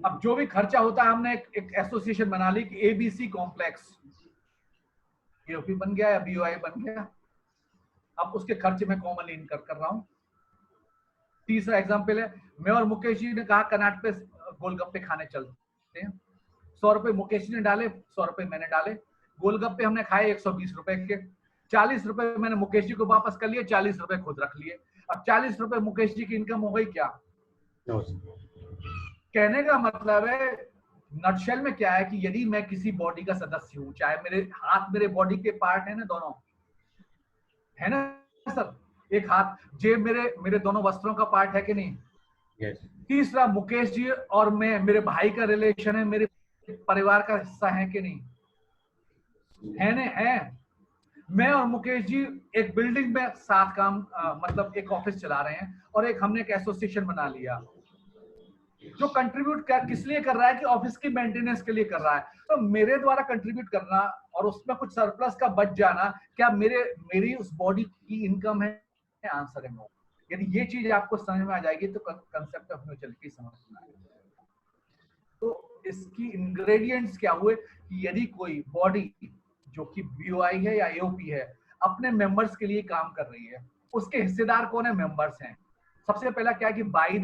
अब जो भी खर्चा होता है, हमने एक एसोसिएशन बना ली कि एबीसी कॉम्प्लेक्स, एओपी बन गया या बीओआई बन गया। अब उसके खर्चे में कॉमनली इनकर कर रहा हूं। तीसरा एग्जांपल है, मैं और मुकेश जी ने कहा कर्नाटक पे गोलगप्पे खाने चलते हैं। 100 रुपए मुकेश जी ने डाले, 100 रुपए मैंने डाले। गोलगप्पे हमने खाए 120 रुपए के। 40 रुपए मैंने मुकेश जी को वापस कर लिए, 40 रुपए खुद रख लिए। अब 40 रुपए मुकेश जी की इनकम हो गई क्या? कहने का मतलब है नटशेल में क्या है कि यदि मैं किसी बॉडी का सदस्य हूं, चाहे मेरे हाथ मेरे बॉडी के पार्ट है ना, दोनों है ना सर, एक हाथ जेब मेरे दोनों वस्त्रों का पार्ट है कि नहीं? yes. तीसरा, मुकेश जी और मैं, मेरे भाई का रिलेशन है, मेरे परिवार का हिस्सा है कि नहीं? है ना? है। मैं और मुकेश जी एक बिल्डिंग में साथ काम मतलब एक ऑफिस चला रहे हैं, और एक हमने एक एसोसिएशन बना लिया। जो कंट्रीब्यूट किस लिए कर रहा है कि ऑफिस की मेंटेनेंस के लिए कर रहा है। तो मेरे द्वारा कंट्रीब्यूट करना और उसमें कुछ सरप्लस का बच जाना, क्या मेरी उस बॉडी की इनकम है? आंसर है नो। यदि ये चीज आपको समझ में आ जाएगी तो कंसेप्ट ऑफ म्यूचुअलिटी समझ में आएगा। तो इसकी इंग्रेडिएंट्स क्या हुए कि यदि कोई बॉडी जो कि बीओआई है या एओपी है अपने मेंबर्स के लिए काम कर रही है, उसके हिस्सेदार कौन है? मेंबर्स हैं। सबसे पहला क्या है कि by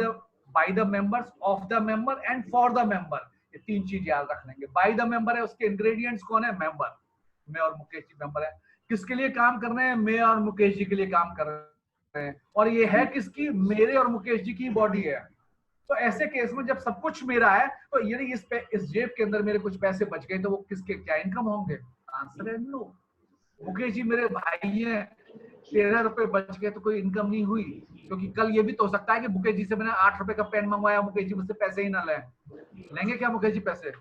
the members, of the member and for the member, ये तीन चीज याद रख लेंगे। बाय द मेंबर है, उसके इंग्रेडिएंट्स कौन है? मेंबर। मैं और मुकेश जी मेंबर है। किसके लिए काम कर रहे हैं? मैं और मुकेश जी के लिए काम कर रहे हैं। और ये है किसकी? मेरे और मुकेश जी की बॉडी है। तो ऐसे केस में जब सब कुछ मेरा है, तो यदि इस जेब के अंदर मेरे कुछ पैसे बच गए तो वो किसके क्या इनकम होंगे? आंसर है नो। मुकेश जी मेरे भाई हैं, 13 रुपए बच गए तो कोई इनकम नहीं हुई, क्योंकि कल ये भी तो हो सकता है कि मुकेश जी से मैंने 8 रुपए का पेन मंगवाया, मुकेश जी मुझसे पैसे ही ना लें। लेंगे क्या मुकेश जी पैसे?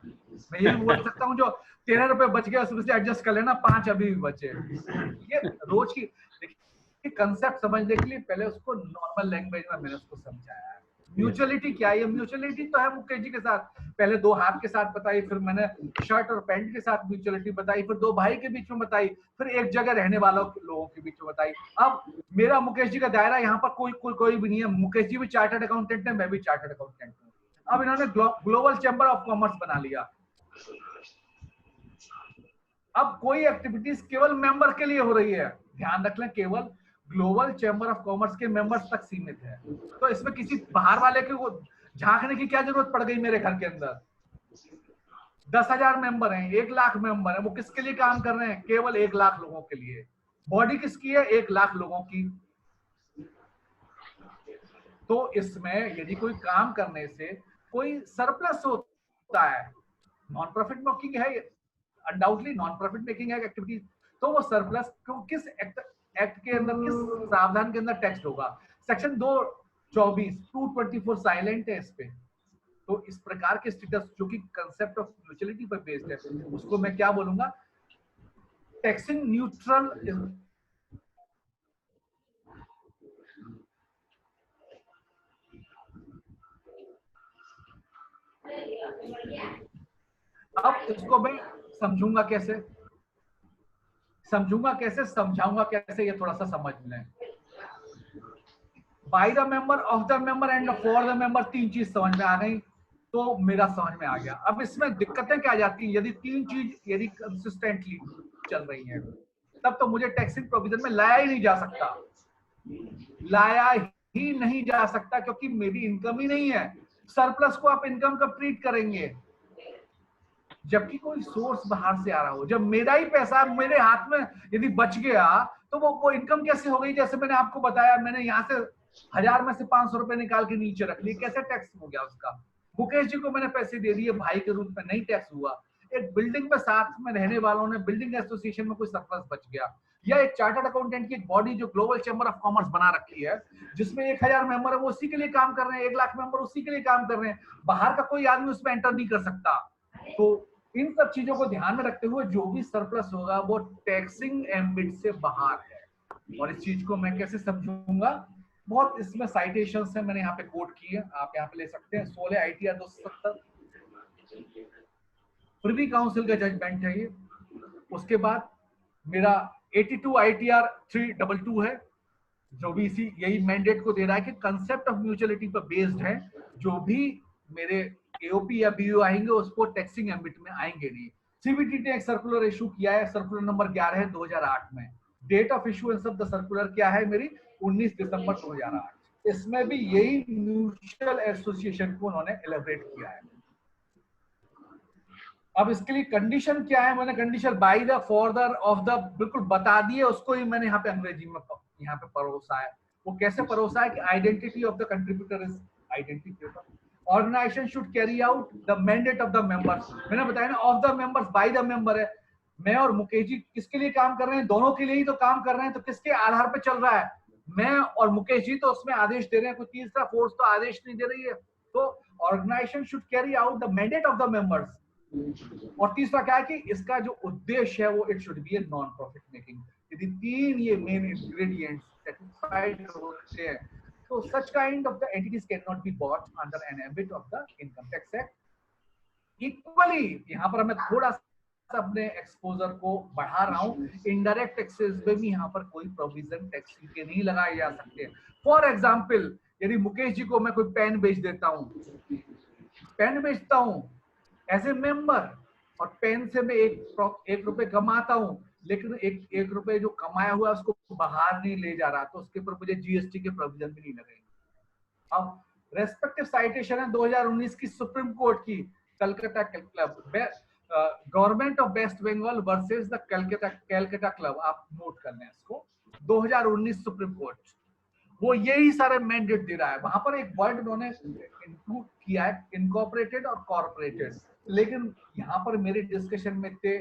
मैं ये भी बोल सकता हूँ जो 13 रुपए बच गए उसमें से एडजस्ट कर लेना, 5 अभी भी बचे। ये रोज की देखिए कंसेप्ट समझने के लिए पहले उसको नॉर्मल लैंग्वेज में मैंने उसको समझाया है। म्यूचुअलिटी क्या है? म्यूचुअलिटी तो है मुकेश जी के साथ, पहले 2 हाथ के साथ बताई, फिर मैंने शर्ट और पैंट के साथ म्यूचुअलिटी बताई, फिर 2 भाई के बीच में बताई, फिर एक जगह रहने वालों लोगों के बीच में बताई। अब मेरा मुकेश जी का दायरा यहाँ पर कोई भी नहीं है। मुकेश जी भी चार्टर्ड अकाउंटेंट है, मैं भी चार्टर्ड अकाउंटेंट हूँ। अब इन्होंने ग्लोबल चैम्बर ऑफ कॉमर्स बना लिया। अब कोई एक्टिविटीज केवल मेंबर के लिए हो रही है, ध्यान रख लें, केवल ग्लोबल चैम्बर ऑफ कॉमर्स के मेंबर्स तक सीमित है। तो इसमें किसी बाहर वाले को झांकने की क्या जरूरत पड़ गई? मेरे घर के अंदर 10,000 मेंबर हैं, 1 लाख मेंबर हैं, वो किसके लिए काम कर रहे हैं? केवल 1 लाख लोगों के लिए। बॉडी किसकी है? 1 लाख लोगों की। तो इसमें यदि कोई काम करने से कोई सरप्लस होता है, नॉन प्रॉफिट मेकिंग है, अनडाउटली नॉन प्रॉफिट मेकिंग है एक्टिविटीज, तो वो सरप्लस किस एक्ट के अंदर, किस प्रावधान के अंदर टैक्स होगा? सेक्शन 224 224 साइलेंट है इस पे। तो इस प्रकार के स्टेटस जो कि कंसेप्ट ऑफ म्यूचुअलिटी पर बेस्ड है, उसको मैं क्या बोलूंगा? Taxing neutral. अब इसको मैं समझाऊंगा कैसे, समझाऊंगा कैसे, ये थोड़ा सा समझ लें। Bye the member, of the member and for the member, 3 चीज समझ में आ गई तो मेरा समझ में आ गया। अब इसमें दिक्कतें क्या आ जाती हैं? यदि 3 चीज यदि कंसिस्टेंटली चल रही हैं, तब तो मुझे टैक्सिंग प्रोविजन में लाया ही नहीं जा सकता, क्योंकि मेरी इनकम ही नहीं है। सरप्लस को आप इनकम कब ट्रीट करेंगे? जबकि कोई सोर्स बाहर से आ रहा हो। जब मेरा ही पैसा मेरे हाथ में यदि बच गया तो वो इनकम कैसे हो गई? जैसे मैंने आपको बताया, मैंने यहाँ से 1000 में से 500 रुपए निकाल के नीचे रख लिए, कैसे टैक्स हो गया उसका? मुकेश जी को मैंने पैसे दे दिए भाई के रूप में, नहीं टैक्स हुआ। एक बिल्डिंग में साथ में रहने वालों ने, बिल्डिंग एसोसिएशन में कोई सरप्लस बच गया, या एक चार्टर्ड अकाउंटेंट की एक बॉडी जो ग्लोबल चैम्बर ऑफ कॉमर्स बना रखी है, जिसमें 1000 मेंबर है, वो उसी के लिए काम कर रहे हैं, 1 लाख मेंबर उसी के लिए काम कर रहे हैं, बाहर का कोई आदमी उसमें एंटर नहीं कर सकता। तो इन सब चीजों को ध्यान में रखते हुए जो भी सरप्लस होगा वो टैक्सिंग एम्बिट से बाहर है। और इस चीज को मैं कैसे समझूंगा? बहुत इसमें साइटेशंस है, मैंने यहाँ पे कोट की है, आप यहाँ पे ले सकते हैं। 16 ITR 270 प्रिवी काउंसिल का जजमेंट है ये। उसके बाद मेरा 82 ITR 322 है, जो भी इसी यही मैंडेट को दे रहा है कि कंसेप्ट ऑफ म्यूचुअलिटी पर बेस्ड है, जो भी मेरे एओपी या बीओ आएंगे उसको टैक्सिंग एम्बिट में आएंगे नहीं। सीबीटी ने एक सर्कुलर इशू किया है, सर्कुलर नंबर 11 है 2008 में। Date of issuance of the circular क्या है मेरी? 19 दिसंबर 2008। इसमें भी यही म्यूचुअल एसोसिएशन को उन्होंने एलिब्रेट किया है। अब इसके लिए कंडीशन क्या है? मैंने condition by the, for the, of the बिल्कुल बता दिए, उसको ही मैंने यहाँ पे अंग्रेजी में यहाँ पे परोसा है। वो कैसे परोसा है कि identity of the contributor is identified, organisation should carry out the mandate of the members. मैंने बताया ना, of the members, by the member है। मैं और मुकेश जी किसके लिए काम कर रहे हैं? दोनों के लिए ही तो काम कर रहे हैं। तो किसके आधार पर चल रहा है? मैं और मुकेश जी तो उसमें आदेश दे रहे हैं, कोई तीसरा फोर्स तो आदेश नहीं दे रही है। तो organisation should carry out the mandate of the members. और तीसरा क्या है कि इसका जो उद्देश्य है वो it should be a non profit making. यदि 3 ये मेन इंग्रेडिएंट्स सेटिस्फाइड होते हैं So such kind of the entities cannot be bought under an ambit of the Income Tax Act. Equally यहाँ पर मैं थोड़ा सा अपने एक्सपोजर को बढ़ा रहा हूँ, इनडायरेक्ट टैक्सेस में भी यहाँ पर कोई प्रोविजन टैक्स के नहीं लगाए जा सकते। फॉर एग्जाम्पल, यदि मुकेश जी को मैं कोई पेन बेच देता हूँ, पेन बेचता हूँ एज ए मेंबर, और पेन से मैं एक रुपए कमाता हूँ, लेकिन एक रुपए जो कमाया हुआ उसको बाहर नहीं ले जा रहा, तो उसके ऊपर मुझे जीएसटी के प्रोविजन भी नहीं लगेंगे। अब रेस्पेक्टिव साइटेशन है 2019 की सुप्रीम कोर्ट की, Calcutta club, government of west Bengal versus the Calcutta club, आप नोट कर लें इसको, 2019 सुप्रीम कोर्ट, वो यही सारे मैंडेट दे रहा है। वहां पर एक वर्ड उन्होंने इंक्लूड किया है, इनकॉर्पोरेटेड और कॉर्पोरेटेड, लेकिन यहाँ पर मेरे डिस्कशन में इतने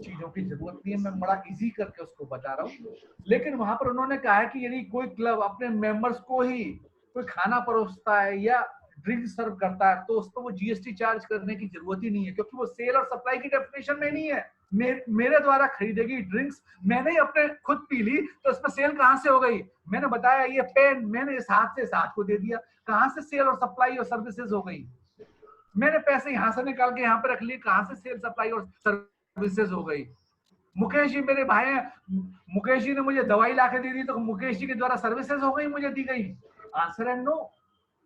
चीजों की जरूरत नहीं है, मैं बड़ा इजी करके उसको बता रहा हूँ। लेकिन वहां पर उन्होंने कहा है कि यदि कोई क्लब अपने मेंबर्स को ही कोई खाना परोसता है या ड्रिंक सर्व करता है, तो उसको वो जीएसटी चार्ज करने की जरूरत ही नहीं है, क्योंकि वो सेल और सप्लाई की डेफिनेशन में नहीं है। मेरे द्वारा खरीदेगी ड्रिंक्स, मैंने अपने खुद पी ली, तो इसमें सेल कहां से हो गई? मैंने बताया ये पेन मैंने इस हाथ से इस हाथ को दे दिया, कहां से सेल और सप्लाई और सर्विसेज हो गई? मैंने पैसे यहां से निकाल के यहाँ पे रख लिए, कहां से सेल सप्लाई और सर्विसेज हो गई? मुकेश जी मेरे भाई हैं, मुकेश जी ने मुझे दवाई ला के दे दी, तो मुकेश जी के द्वारा सर्विसेज हो गई, मुझे दी गई? आंसर है नो।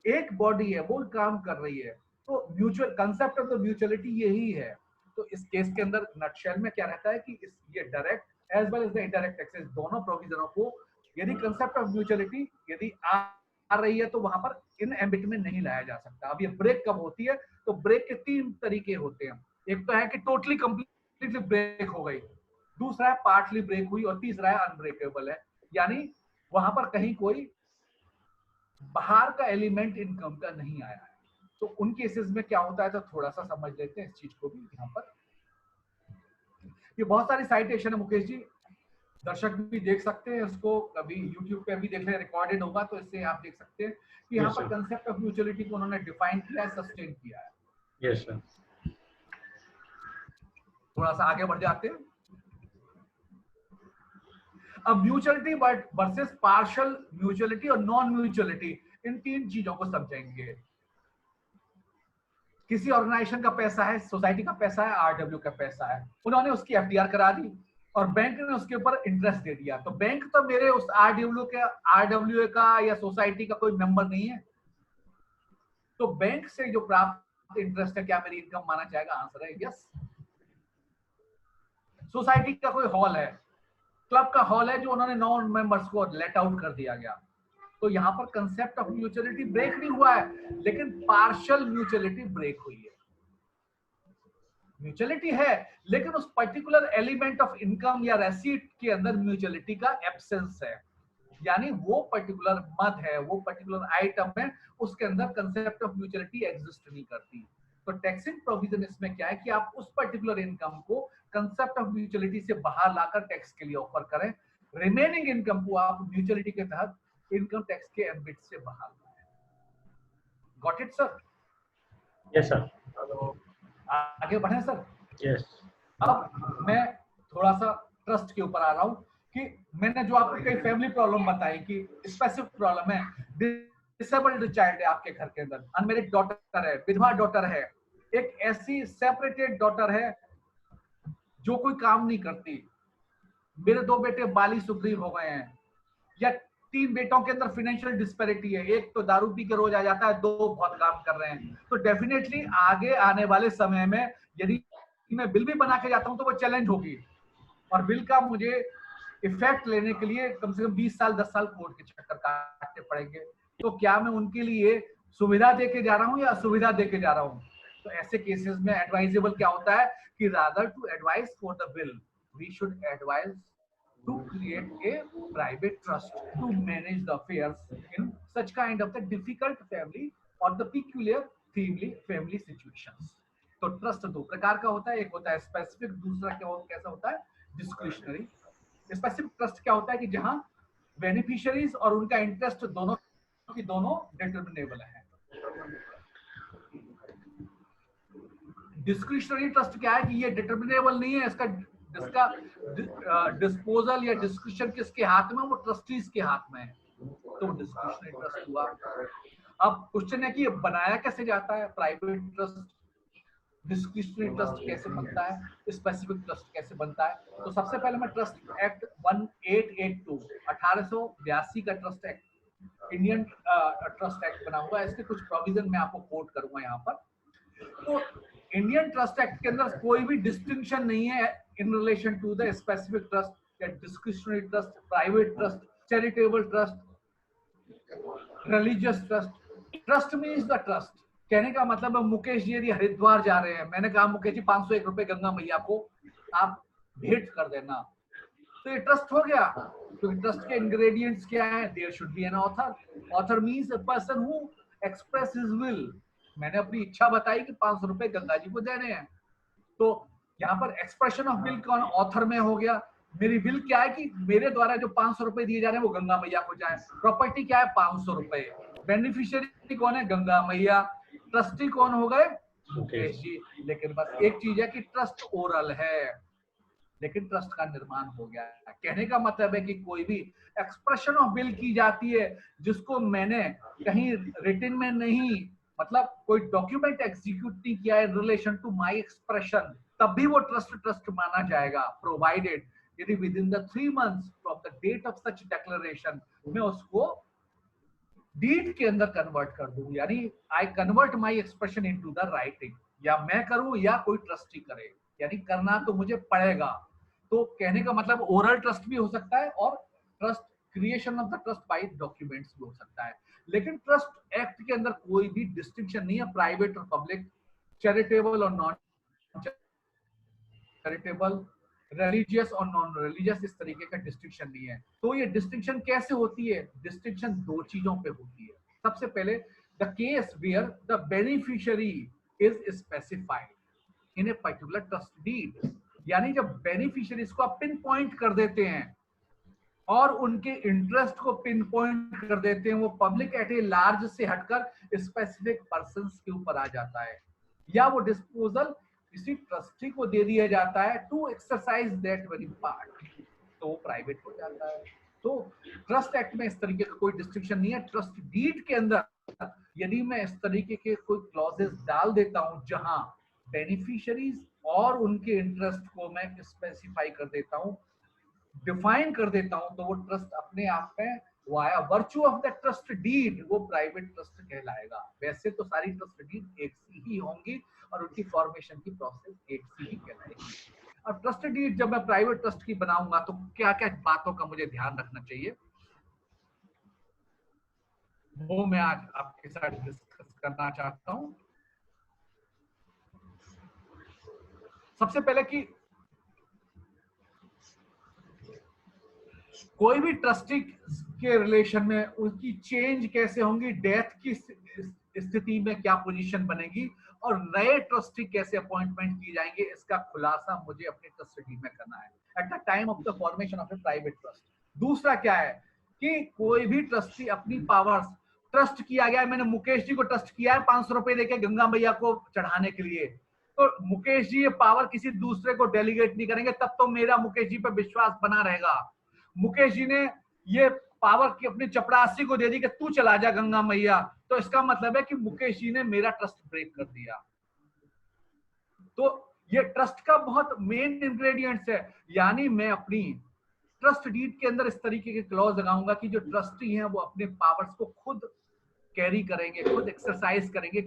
एक बॉडी है, वो काम कर रही है। तो mutual concept of the mutuality यही है। तो इस केस के अंदर नटशेल में क्या रहता है कि ये direct as well as the indirect taxes दोनों प्रोविजनों को, यदि कंसेप्ट ऑफ म्यूचुअलिटी यदि आ रही है, तो वहां पर इन एम्बिट में नहीं लाया जा सकता। अब ये ब्रेक कब होती है? तो ब्रेक के 3 तरीके होते हैं। एक तो है कि टोटली कंप्लीटली ब्रेक हो गई, दूसरा है पार्टली ब्रेक हुई, और तीसरा है अनब्रेकेबल है, यानी वहां पर कहीं कोई बाहर का एलिमेंट इनकम का नहीं आया है। तो उन केसेस में क्या होता है, तो थोड़ा सा समझ लेते हैं इस चीज को भी। यहाँ पर ये बहुत सारी साइटेशन है मुकेश जी, दर्शक भी देख सकते हैं इसको, कभी यूट्यूब पे भी देख लें, रिकॉर्डेड होगा, तो इससे आप देख सकते हैं कि यहाँ पर कंसेप्ट ऑफ म्यूचुअलिटी को उन्होंने डिफाइन किया है, सस्टेन किया है। Yes sir. थोड़ा सा आगे बढ़ जाते हैं। अब म्यूचुअलिटी वर्सेस पार्शियल म्यूचुअलिटी और नॉन म्यूचुअलिटी, इन 3 चीजों को समझेंगे। किसी ऑर्गेनाइजेशन का पैसा है, सोसाइटी का पैसा है, आरडब्ल्यू का पैसा है, उन्होंने उसकी एफडीआर करा दी और बैंक ने उसके ऊपर इंटरेस्ट दे दिया, तो बैंक तो मेरे उस आरडब्ल्यू का या सोसाइटी का कोई मेंबर नहीं है, तो बैंक से जो प्राप्त इंटरेस्ट है क्या मेरी इनकम माना जाएगा? आंसर है यस। सोसाइटी का कोई हॉल है, क्लब का हॉल है, जो उन्होंने नॉन मेंबर्स को लेट आउट कर दिया गया, तो यहाँ पर कंसेप्ट ऑफ म्यूचुअलिटी ब्रेक नहीं हुआ है, लेकिन पार्शियल म्यूचुअलिटी ब्रेक हुई है। म्यूचुअलिटी है, लेकिन उस पर्टिकुलर एलिमेंट ऑफ इनकम या रेसीट के अंदर म्यूचुअलिटी का एब्सेंस है, यानी वो पर्टिकुलर मद है, वो पर्टिकुलर आइटम है, उसके अंदर कंसेप्ट ऑफ म्यूचुअलिटी एग्जिस्ट नहीं करती। तो टैक्सिंग प्रोविजन इसमें क्या है कि आप उस पर्टिकुलर इनकम को कंसेप्ट ऑफ म्यूचुअलिटी से बाहर लाकर टैक्स के लिए ऑफर करें, रिमेनिंग इनकम को आप म्यूचुअलिटी के तहत इनकम टैक्स के एम्बिट से बाहर लाएं। Got it sir? Yes sir. आगे बढ़े सर। यस। अब मैं थोड़ा सा ट्रस्ट के ऊपर आ रहा हूँ कि मैंने जो आपको कई फैमिली प्रॉब्लम बताई कि स्पेसिफिक प्रॉब्लम है, डिसेबल्ड चाइल्ड है आपके घर के अंदर, अनमेरिड डॉटर है, विधवा डॉटर है, एक ऐसी सेपरेटेड डॉटर है जो कोई काम नहीं करती, मेरे 2 बेटे बाली सुग्रीव हो गए हैं, या 3 बेटों के अंदर फाइनेंशियल डिस्पैरिटी है, एक तो दारू पी के रोज आ जाता है, 2 बहुत काम कर रहे हैं, तो डेफिनेटली आगे आने वाले समय में यदि मैं बिल भी बना के जाता हूं तो वो चैलेंज होगी, और बिल का मुझे इफेक्ट लेने के लिए कम से कम 20 साल 10 साल कोर्ट के चक्कर काटने पड़ेंगे। तो क्या मैं उनके लिए सुविधा देके जा रहा हूं या असुविधा देके जा रहा हूं? तो ऐसे केसेस में एडवाइजेबल क्या होता है कि rather to advice for the bill we should advise to create a private trust to manage the affairs in such kind of the difficult family or the peculiar family situations. तो trust 2 प्रकार का होता है, एक होता है specific, दूसरा कैसा होता है? डिस्क्रिशनरी। स्पेसिफिक ट्रस्ट क्या होता है कि जहां बेनिफिशियरीज और उनका इंटरेस्ट दोनों की दोनों डिटरमिनेबल है। डिस्क्रिशनरी ट्रस्ट क्या है कि ये डिटरमिनेबल नहीं है, इसका डिस्पोजल या डिस्क्रिशन किसके हाथ में? वो ट्रस्टीज के हाथ में है। तो तो डिस्क्रिशनरी ट्रस्ट हुआ। अब क्वेश्चन है कि ये बनाया कैसे जाता है, प्राइवेट ट्रस्ट, डिस्क्रिशनरी ट्रस्ट कैसे बनता है, स्पेसिफिक ट्रस्ट कैसे बनता है। तो सबसे पहले मैं ट्रस्ट एक्ट 1882 1882 का trust act, Indian trust act बना हुआ है, इसके कुछ प्रोविजन मैं आपको कोट करूंगा यहाँ पर। तो इंडियन ट्रस्ट एक्ट के अंदर कोई भी डिस्टिंक्शन नहीं है in relation to the specific trust या discretionary trust, private trust, charitable trust, religious trust. Trust means the trust. कहने का मतलब है मुकेश जी यदि हरिद्वार जा रहे हैं, मैंने कहा मुकेश जी 501 रुपए गंगा मैया को आप भेंट कर देना, तो ये ट्रस्ट हो गया। क्योंकि ट्रस्ट के इंग्रेडिएंट्स क्या है, there should be an author. Author means a person who express his will. मैंने अपनी इच्छा बताई कि 500 रुपए गंगा जी को देने हैं, तो यहाँ पर एक्सप्रेशन ऑफ विल कौन, ऑथर में हो गया। मेरी विल क्या है कि मेरे द्वारा जो 500 रुपए दिए जा रहे हैं वो गंगा मैया को जाए। प्रॉपर्टी क्या है, 500 रुपए। बेनिफिशियरी कौन है, गंगा मैया। ट्रस्टी कौन हो गए, मुकेश जी। लेकिन बस एक चीज है कि ट्रस्ट ओरल है, लेकिन ट्रस्ट का निर्माण हो गया। कहने का मतलब है कि कोई भी एक्सप्रेशन ऑफ विल की जाती है जिसको मैंने कहीं रिटन में नहीं, मतलब कोई डॉक्यूमेंट एग्जीक्यूट नहीं किया है in relation to my expression, तब भी वो ट्रस्ट माना जाएगा, प्रोवाइडेड यदि within the 3 months from the date of such declaration मैं उसको डीड के अंदर कन्वर्ट कर दूं। यानी I convert my expression into the writing, या मैं करूं या कोई ट्रस्टी करे, यानी करना तो मुझे पड़ेगा। तो कहने का मतलब ओरल ट्रस्ट भी हो सकता है और trust, creation of the trust bye documents भी हो सकता है। लेकिन ट्रस्ट एक्ट के अंदर कोई भी डिस्टिंक्शन नहीं है, प्राइवेट और पब्लिक, चैरिटेबल और नॉन चैरिटेबल, रिलीजियस और नॉन रिलीजियस, इस तरीके का डिस्टिंक्शन नहीं है। तो ये डिस्टिंक्शन कैसे होती है, डिस्टिंक्शन दो चीजों पे होती है। सबसे पहले the case where the beneficiary is specified in a particular trust deed, यानी जब बेनिफिशियरीज को आप पिन पॉइंट कर देते हैं और उनके इंटरेस्ट को पिन पॉइंट कर देते हैं, वो पब्लिक एट ए लार्ज से हटकर स्पेसिफिक पर्संस के ऊपर आ जाता है, या वो डिस्पोजल किसी ट्रस्टी को दे दिया जाता है to exercise that very part, तो वो प्राइवेट हो जाता है। तो ट्रस्ट एक्ट में इस तरीके का कोई डिस्ट्रिक्शन नहीं है। ट्रस्ट डीड के अंदर यदि मैं इस तरीके के कोई क्लॉजेस डाल देता हूं जहां बेनिफिशियरीज और उनके इंटरेस्ट को मैं स्पेसिफाई कर देता हूं, डिफाइन कर देता हूं, तो वो ट्रस्ट अपने आप में via virtue of the trust deed वो प्राइवेट ट्रस्ट कहलाएगा। वैसे तो सारी ट्रस्ट डीड एक सी ही होंगी और उनकी फॉर्मेशन की प्रोसेस एक सी ही कहलाएगी। अब ट्रस्ट डीड जब मैं प्राइवेट ट्रस्ट की बनाऊंगा तो क्या क्या बातों का मुझे ध्यान रखना चाहिए, वो मैं आज आपके साथ डिस्कस करना चाहता हूं। सबसे पहले कि कोई भी ट्रस्टी के रिलेशन में उनकी चेंज कैसे होंगी, डेथ की स्थिति में क्या पोजीशन बनेगी और नए ट्रस्टी कैसे अपॉइंटमेंट की जाएंगे, इसका खुलासा मुझे अपने ट्रस्ट डीड में करना है at the time of the formation of A private trust. दूसरा क्या है कि कोई भी ट्रस्टी अपनी पावर्स, ट्रस्ट किया गया है, मैंने मुकेश जी को ट्रस्ट किया है 500 रुपए देके गंगा मैया को चढ़ाने के लिए, तो मुकेश जी ये पावर किसी दूसरे को डेलीगेट नहीं करेंगे, तब तो मेरा मुकेश जी पे विश्वास बना रहेगा। मुकेश जी ने ये पावर की अपनी चपरासी को दे दी कि तू चला जा गंगा मैया, तो इसका मतलब है कि मुकेश जी ने मेरा ट्रस्ट ब्रेक कर दिया। तो ये ट्रस्ट का बहुत मेन इंग्रेडिएंट्स है। यानी मैं अपनी ट्रस्ट डीड के अंदर इस तरीके के क्लॉज लगाऊंगा कि जो ट्रस्टी हैं वो अपने पावर्स को खुद कैरी करेंगे, खुद एक्सरसाइज करेंगे,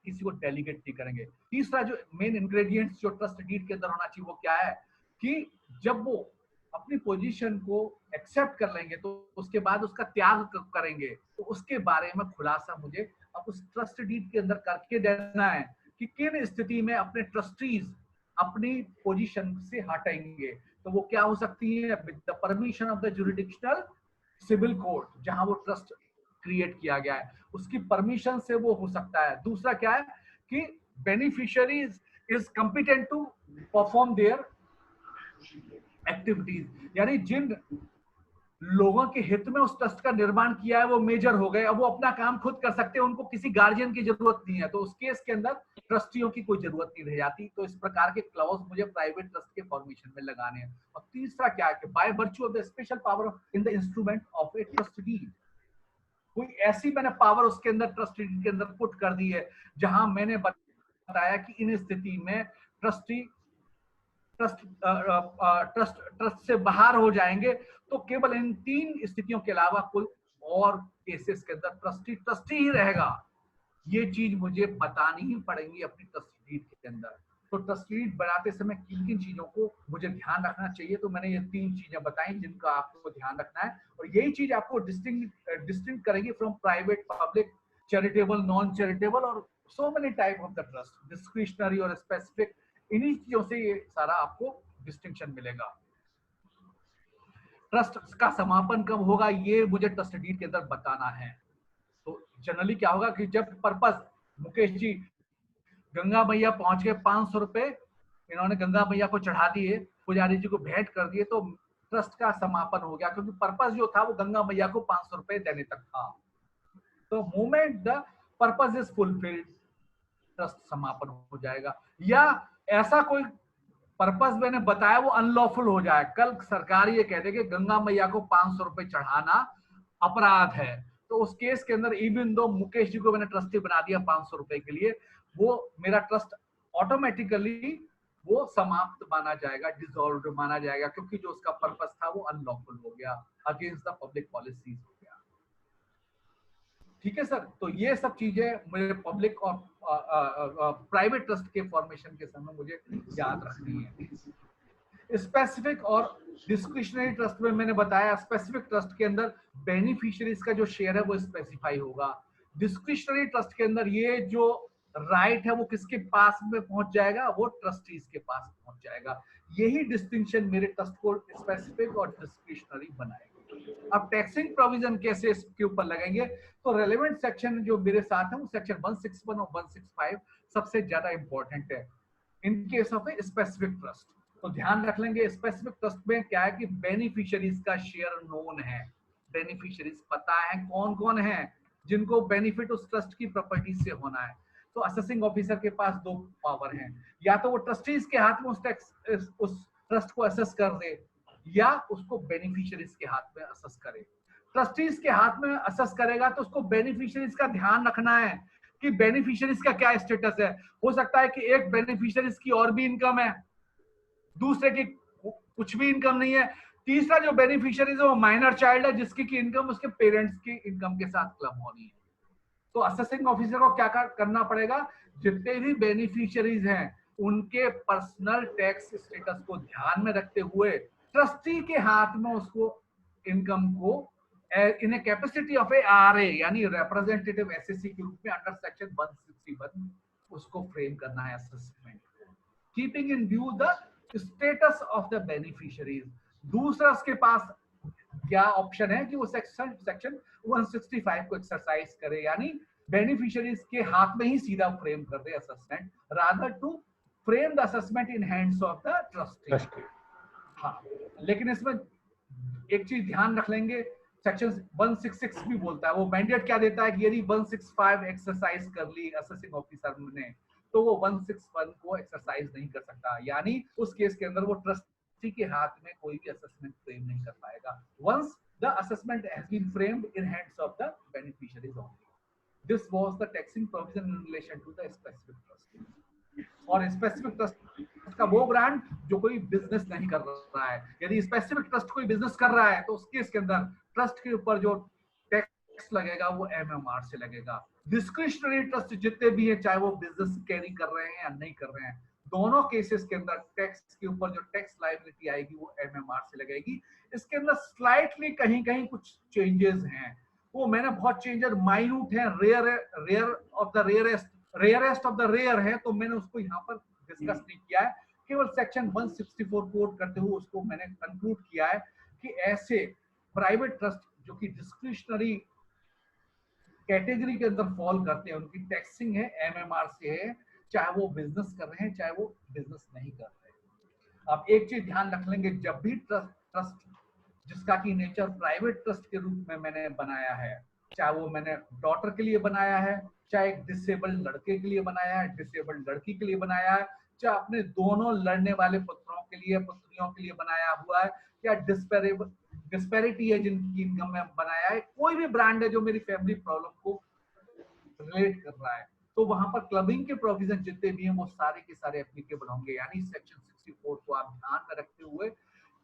किसी को डेलीगेट नहीं करेंगे। तीसरा जो मेन इंग्रेडिएंट्स जो ट्रस्ट डीड के अंदर होना चाहिए वो क्या है कि जब वो अपनी पोजीशन को एक्सेप्ट कर लेंगे तो उसके बाद उसका त्याग करेंगे, तो उसके बारे में खुलासा मुझे अब उस ट्रस्ट डीड के अंदर करके देना है कि किन स्थिति में अपने ट्रस्टीज अपनी पोजीशन से हटेंगे। तो वो क्या हो सकती है, with the permission of the jurisdictional civil court, जहां वो ट्रस्ट क्रिएट किया गया है उसकी परमिशन से वो हो सकता है। दूसरा क्या है कि beneficiaries is competent to perform their activities, यानी जिन लोगों के हित में उस ट्रस्ट का निर्माण किया है वो मेजर हो गए, अब वो अपना काम खुद कर सकते हैं, उनको किसी गार्जियन की जरूरत नहीं है, तो उस केस के अंदर ट्रस्टियों की कोई जरूरत नहीं रह जाती। तो इस प्रकार के क्लॉज मुझे प्राइवेट ट्रस्ट के फॉर्मेशन में लगाने हैं। और तीसरा क्या है कि by virtue of the special power in the instrument of a trust deed, कोई ऐसी मैंने पावर उसके अंदर ट्रस्टी के अंदर पुट कर दी है जहां मैंने बताया कि इन स्थिति में ट्रस्टी ट्रस्ट ट्रस्ट ट्रस्ट से बाहर हो जाएंगे, तो केवल इन 3 स्थितियों के अलावा कोई और केसेस के अंदर ट्रस्टी ट्रस्टी ही रहेगा। ये चीज मुझे बतानी ही पड़ेगी अपनी ट्रस्ट डीड के अंदर। तो ट्रस्ट डीड बनाते समय किन किन चीजों को मुझे ध्यान रखना चाहिए, तो मैंने ये 3 चीजें बताई जिनका आपको ध्यान रखना है, और यही चीज आपको डिस्टिंक्ट करेगी from private, public, charitable, non charitable और so many type of the trust, discretionary और स्पेसिफिक। इन्हीं चीजों से ये सारा आपको डिस्टिंक्शन मिलेगा। ट्रस्ट का समापन कब होगा ये मुझे ट्रस्ट डीड के अंदर बताना है। तो जनरली क्या होगा कि जब पर्पस, मुकेश जी गंगा मैया पहुंच गए, 500 रुपए इन्होंने गंगा मैया को चढ़ा दिए, पुजारी जी को भेंट कर दिए, तो ट्रस्ट का समापन हो गया, क्योंकि पर्पस जो था वो गंगा मैया को 500 रुपए देने तक था। तो moment the purpose is fulfilled, trust समापन हो जाएगा। या ऐसा कोई पर्पस मैंने बताया वो अनलॉफुल हो जाए, कल सरकार ये कह दे कि गंगा मैया को 500 रुपए चढ़ाना अपराध है, तो उस केस के अंदर इवन दो मुकेश जी को मैंने ट्रस्टी बना दिया 500 रुपए के लिए, वो मेरा ट्रस्ट ऑटोमेटिकली वो समाप्त माना जाएगा, डिसॉल्व माना जाएगा, क्योंकि जो उसका पर्पस था वो अनलॉफुल हो गया, अगेंस्ट द पब्लिक पॉलिसीज हो गया। ठीक है सर, तो ये सब चीजें मुझे पब्लिक और प्राइवेट ट्रस्ट के फॉर्मेशन के समय मुझे याद रखनी है। स्पेसिफिक और डिस्क्रिशनरी ट्रस्ट में मैंने बताया, स्पेसिफिक ट्रस्ट के अंदर बेनिफिशियरीज का जो शेयर है वो स्पेसिफाई होगा। डिस्क्रिशनरी ट्रस्ट के अंदर ये जो राइट है वो किसके पास में पहुंच जाएगा, वो ट्रस्टीज के पास पहुंच जाएगा। यही डिस्टिंक्शन मेरे ट्रस्ट को स्पेसिफिक और डिस्क्रिशनरी बनाएगा। अब टैक्सिंग प्रोविजन कैसे इसके ऊपर लगेंगे, तो रेलेवेंट सेक्शन जो मेरे साथ है वो सेक्शन 161 और 165 सबसे ज्यादा इंपॉर्टेंट है in case of a specific trust. तो ध्यान रख लेंगे, स्पेसिफिक ट्रस्ट में क्या है कि बेनिफिशियरीज का शेयर नोन है, बेनिफिशियरीज पता है कौन कौन है जिनको बेनिफिट उस ट्रस्ट की प्रॉपर्टी से होना है। तो असेसिंग ऑफिसर के पास 2 पावर हैं, या तो वो ट्रस्टीज के हाथ में उस ट्रस्ट को असेस कर दे, या उसको बेनिफिशियरीज के हाथ में असेस करे। ट्रस्टीज के हाथ में असेस करेगा तो उसको बेनिफिशियरीज का ध्यान रखना है कि बेनिफिशियरीज का क्या स्टेटस है। हो सकता है कि एक बेनिफिशियरीज की और भी इनकम है, दूसरे की कुछ भी इनकम नहीं है, तीसरा जो बेनिफिशियरीज है वो माइनर चाइल्ड है जिसकी की इनकम उसके पेरेंट्स की इनकम के साथ क्लब होनी है। तो असेसिंग ऑफिसर को क्या करना पड़ेगा, जितने भी बेनिफिशियरीज हैं उनके पर्सनल टैक्स स्टेटस को ध्यान में रखते हुए ट्रस्टी के हाथ में उसको इनकम को in a capacity of a RA यानी रिप्रेजेंटेटिव एसएससी के रूप में अंडर सेक्शन 161 उसको फ्रेम करना है assessment, keeping in view the status of the beneficiaries. दूसरा उसके पास क्या ऑप्शन है कि वो सेक्शन 165 को एक्सरसाइज करे, यानी बेनिफिशियरीज के हाथ में ही सीधा फ्रेम कर दे assessment, rather to frame the assessment in hands of the trustee. हाँ, लेकिन इसमें एक चीज ध्यान रख लेंगे, सेक्शन 166 भी बोलता है, वो मैंडेट क्या देता है कि यदि 165 एक्सरसाइज कर ली असेसिंग ऑफिसर ने तो वो 161 को एक्सरसाइज नहीं कर सकता, यानी उस केस के अंदर वो ट्रस्टी के हाथ में कोई भी असेसमेंट फ्रेम नहीं कर पाएगा। Once the assessment has been framed in hands of the beneficiaries only. This was the taxing provision in relation to the specific trust. और स्पेसिफिक ट्रस्ट का वो ब्रांड जो कोई बिजनेस नहीं कर रहा है, यदि स्पेसिफिक ट्रस्ट कोई बिजनेस कर रहा है तो उस केस के अंदर ट्रस्ट के ऊपर जो टैक्स लगेगा वो एमएमआर से लगेगा। डिस्क्रिशनरी ट्रस्ट जितने भी है, चाहे वो बिजनेस कैरी कर रहे हैं या नहीं कर रहे हैं, दोनों केसेस के अंदर टैक्स के ऊपर जो टैक्स लायबिलिटी आएगी वो एमएमआर से लगेगी। इसके अंदर स्लाइटली कहीं कहीं कुछ चेंजेस हैं, वो मैंने बहुत चेंजेस माइन्यूट है, rare of the rarest of the rare है, तो मैंने उसको यहाँ पर डिस्कस नहीं किया है, केवल सेक्शन 164 कोट करते हुए उसको मैंने कंक्लूड किया है कि ऐसे प्राइवेट ट्रस्ट जो कि डिस्क्रिशनरी कैटेगरी के अंदर फॉल करते हैं, उनकी टैक्सिंग है एमएमआर से है, चाहे वो बिजनेस कर रहे हैं चाहे वो बिजनेस नहीं कर रहे हैं। अब एक चीज ध्यान रख लेंगे, जब भी ट्रस्ट जिसका की नेचर प्राइवेट ट्रस्ट के रूप में मैंने बनाया है, चाहे वो मैंने डॉटर के लिए बनाया है, चाहे एक डिसेबल्ड लड़के के लिए बनाया है, डिसेबल्ड लड़की के लिए बनाया है, चाहे अपने दोनों लड़ने वाले पुत्रों के लिए पुत्रियों के लिए बनाया हुआ है, या डिस्पैरिटी है जिनकी इनकम में बनाया है, कोई भी ब्रांड है जो मेरी फैमिली प्रॉब्लम को रिलेट कर रहा है, तो वहां पर क्लबिंग के प्रोविजन जितने भी हैं वो सारे के सारे एप्लीकेबल होंगे। यानी सेक्शन 64 को आप ध्यान में रखते हुए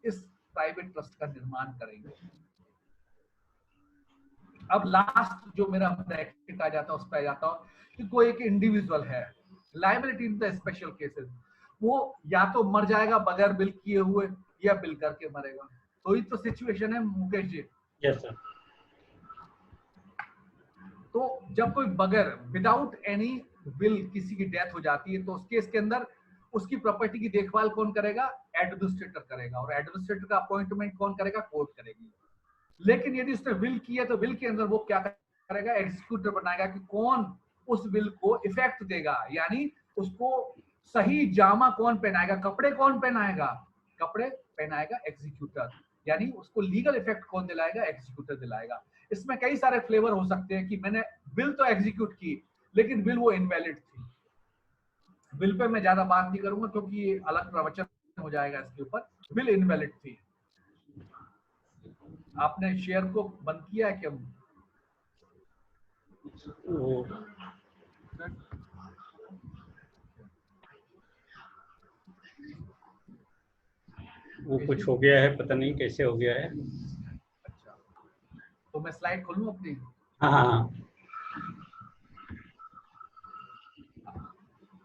इस प्राइवेट ट्रस्ट का निर्माण करेंगे। अब लास्ट जो मेरा ब्रैकेट आ जाता है उस पर आ जाता हूं कि कोई एक इंडिविजुअल है, liability in the special cases, वो या तो मर जाएगा बगैर बिल किए हुए या बिल करके मरेगा। तो ये तो सिचुएशन है मुकेश जी। Yes sir. तो जब कोई बगैर विदाउट एनी बिल किसी की डेथ हो जाती है तो उस केस के अंदर उसकी प्रॉपर्टी की देखभाल कौन करेगा? एडमिनिस्ट्रेटर करेगा, और एडमिनिस्ट्रेटर का अपॉइंटमेंट कौन करेगा? कोर्ट करेगी। लेकिन यदि उसने विल किया तो विल के अंदर वो क्या करेगा? एग्जीक्यूटर बनाएगा कि कौन उस विल को इफेक्ट देगा, यानी उसको सही जामा कौन पहनाएगा, कपड़े कौन पहनाएगा? कपड़े पहनाएगा एग्जीक्यूटर, यानी उसको लीगल इफेक्ट कौन दिलाएगा? एग्जीक्यूटर दिलाएगा। इसमें कई सारे फ्लेवर हो सकते हैं कि मैंने बिल तो एग्जीक्यूट की लेकिन बिल वो इनवैलिड थी। बिल पे मैं ज्यादा बात नहीं करूंगा क्योंकि ये अलग प्रवचन हो जाएगा इसके ऊपर। बिल इनवैलिड थी। आपने शेयर को बंद किया है क्या? वो कुछ हो गया है, पता नहीं कैसे हो गया है। अच्छा, तो मैं स्लाइड खोलूं अपनी? हाँ हाँ।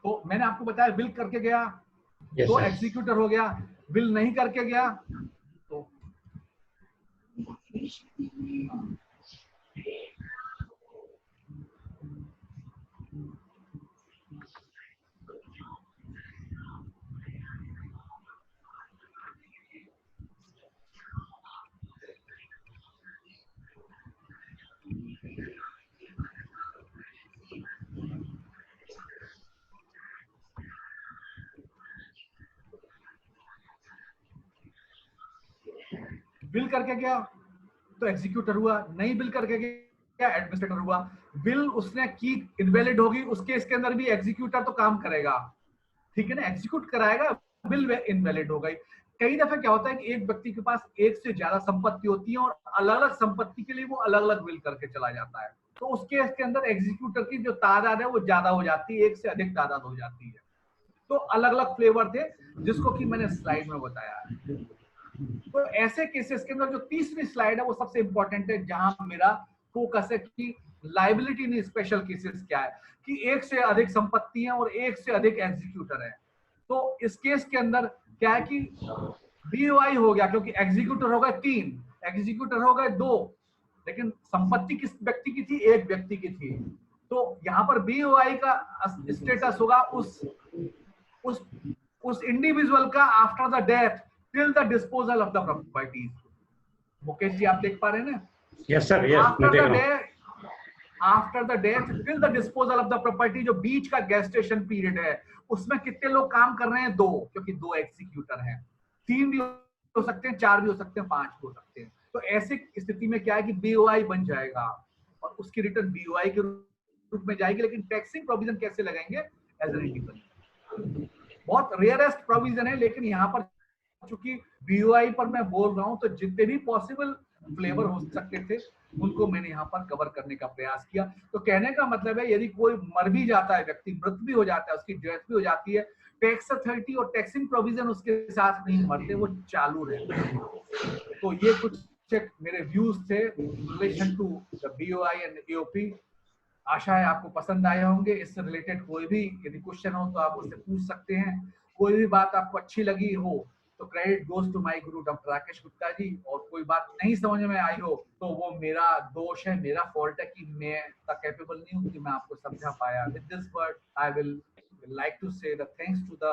तो मैंने आपको बताया बिल करके गया तो sir. एग्जीक्यूटर हो गया, बिल नहीं करके गया तो बिल करके गया तो एग्जीक्यूटर हुआ, नहीं बिल करके गया एडमिनिस्ट्रेटर हुआ। बिल उसने की इनवैलिड होगी, उस केस के अंदर भी एग्जीक्यूटर तो काम करेगा, ठीक है ना, एग्जीक्यूट कराएगा, बिल इनवैलिड हो गई। कई दफे क्या होता है कि एक व्यक्ति के पास एक से ज्यादा संपत्ति होती है और अलग अलग संपत्ति के लिए वो अलग अलग बिल करके चला जाता है, तो उस केस के अंदर एग्जीक्यूटर की जो तादाद है वो ज्यादा हो जाती है, एक से अधिक तादाद हो जाती है। तो अलग अलग फ्लेवर थे जिसको कि मैंने स्लाइड में बताया है। तो ऐसे केसेस के अंदर जो तीसरी स्लाइड है वो सबसे इंपॉर्टेंट है, जहां मेरा फोकस है कि लाइबिलिटी इन स्पेशल केसेस क्या है, कि एक से अधिक संपत्ति है और एक से अधिक एग्जीक्यूटर है। तो इस केस के अंदर क्या है कि बीओआई हो गया क्योंकि एग्जीक्यूटर हो गए 3, एग्जीक्यूटर हो गए 2, लेकिन संपत्ति किस व्यक्ति की थी? एक व्यक्ति की थी। तो यहाँ पर बीओआई का स्टेटस होगा उस इंडिविजुअल का after the death till the disposal of the property. Mukesh ji आप देख पा रहे हैं ना? यस सर, यस मैं देख रहा हूं। After the death till the disposal of the property, जो बीच का गेस्टेशन पीरियड है उसमें कितने लोग काम कर रहे हैं? 2, क्योंकि 2 एग्जीक्यूटर हैं। 3 भी हो सकते हैं, 4 भी हो सकते हैं, 5 भी हो सकते हैं। तो ऐसी स्थिति में क्या है कि बीओआई बन जाएगा और उसकी रिटर्न बीओआई के रूप में जाएगी, लेकिन टैक्सिंग प्रोविजन कैसे लगाएंगे? As an individual. बहुत रेयरेस्ट प्रोविजन है, लेकिन यहाँ पर चूंकि बीओआई पर मैं बोल रहा हूं तो जितने भी पॉसिबल फ्लेवर हो सकते थे उनको मैंने यहाँ पर कवर करने का प्रयास किया। तो कहने का मतलब है यदि कोई मर भी जाता है, व्यक्ति मृत भी हो जाता है, उसकी डेथ भी हो जाती है, टैक्स अथॉरिटी और टैक्सिंग प्रोविजन उसके साथ नहीं मरते, वो चालू रहते हैं। तो ये कुछ मेरे व्यूज थे relation to the BOI and AOP. आशा है आपको पसंद आए होंगे। इससे रिलेटेड कोई भी यदि क्वेश्चन हो तो आप उससे पूछ सकते हैं। कोई भी बात आपको अच्छी लगी हो तो credit goes to my Guru doctor Rakesh Gupta ji, और कोई बात नहीं समझ में आई हो तो वो मेरा दोष है, मेरा फॉल्ट है कि मैं इतना कैपेबल नहीं हूं कि मैं आपको समझा पाया। With this word I will like to say that thanks to the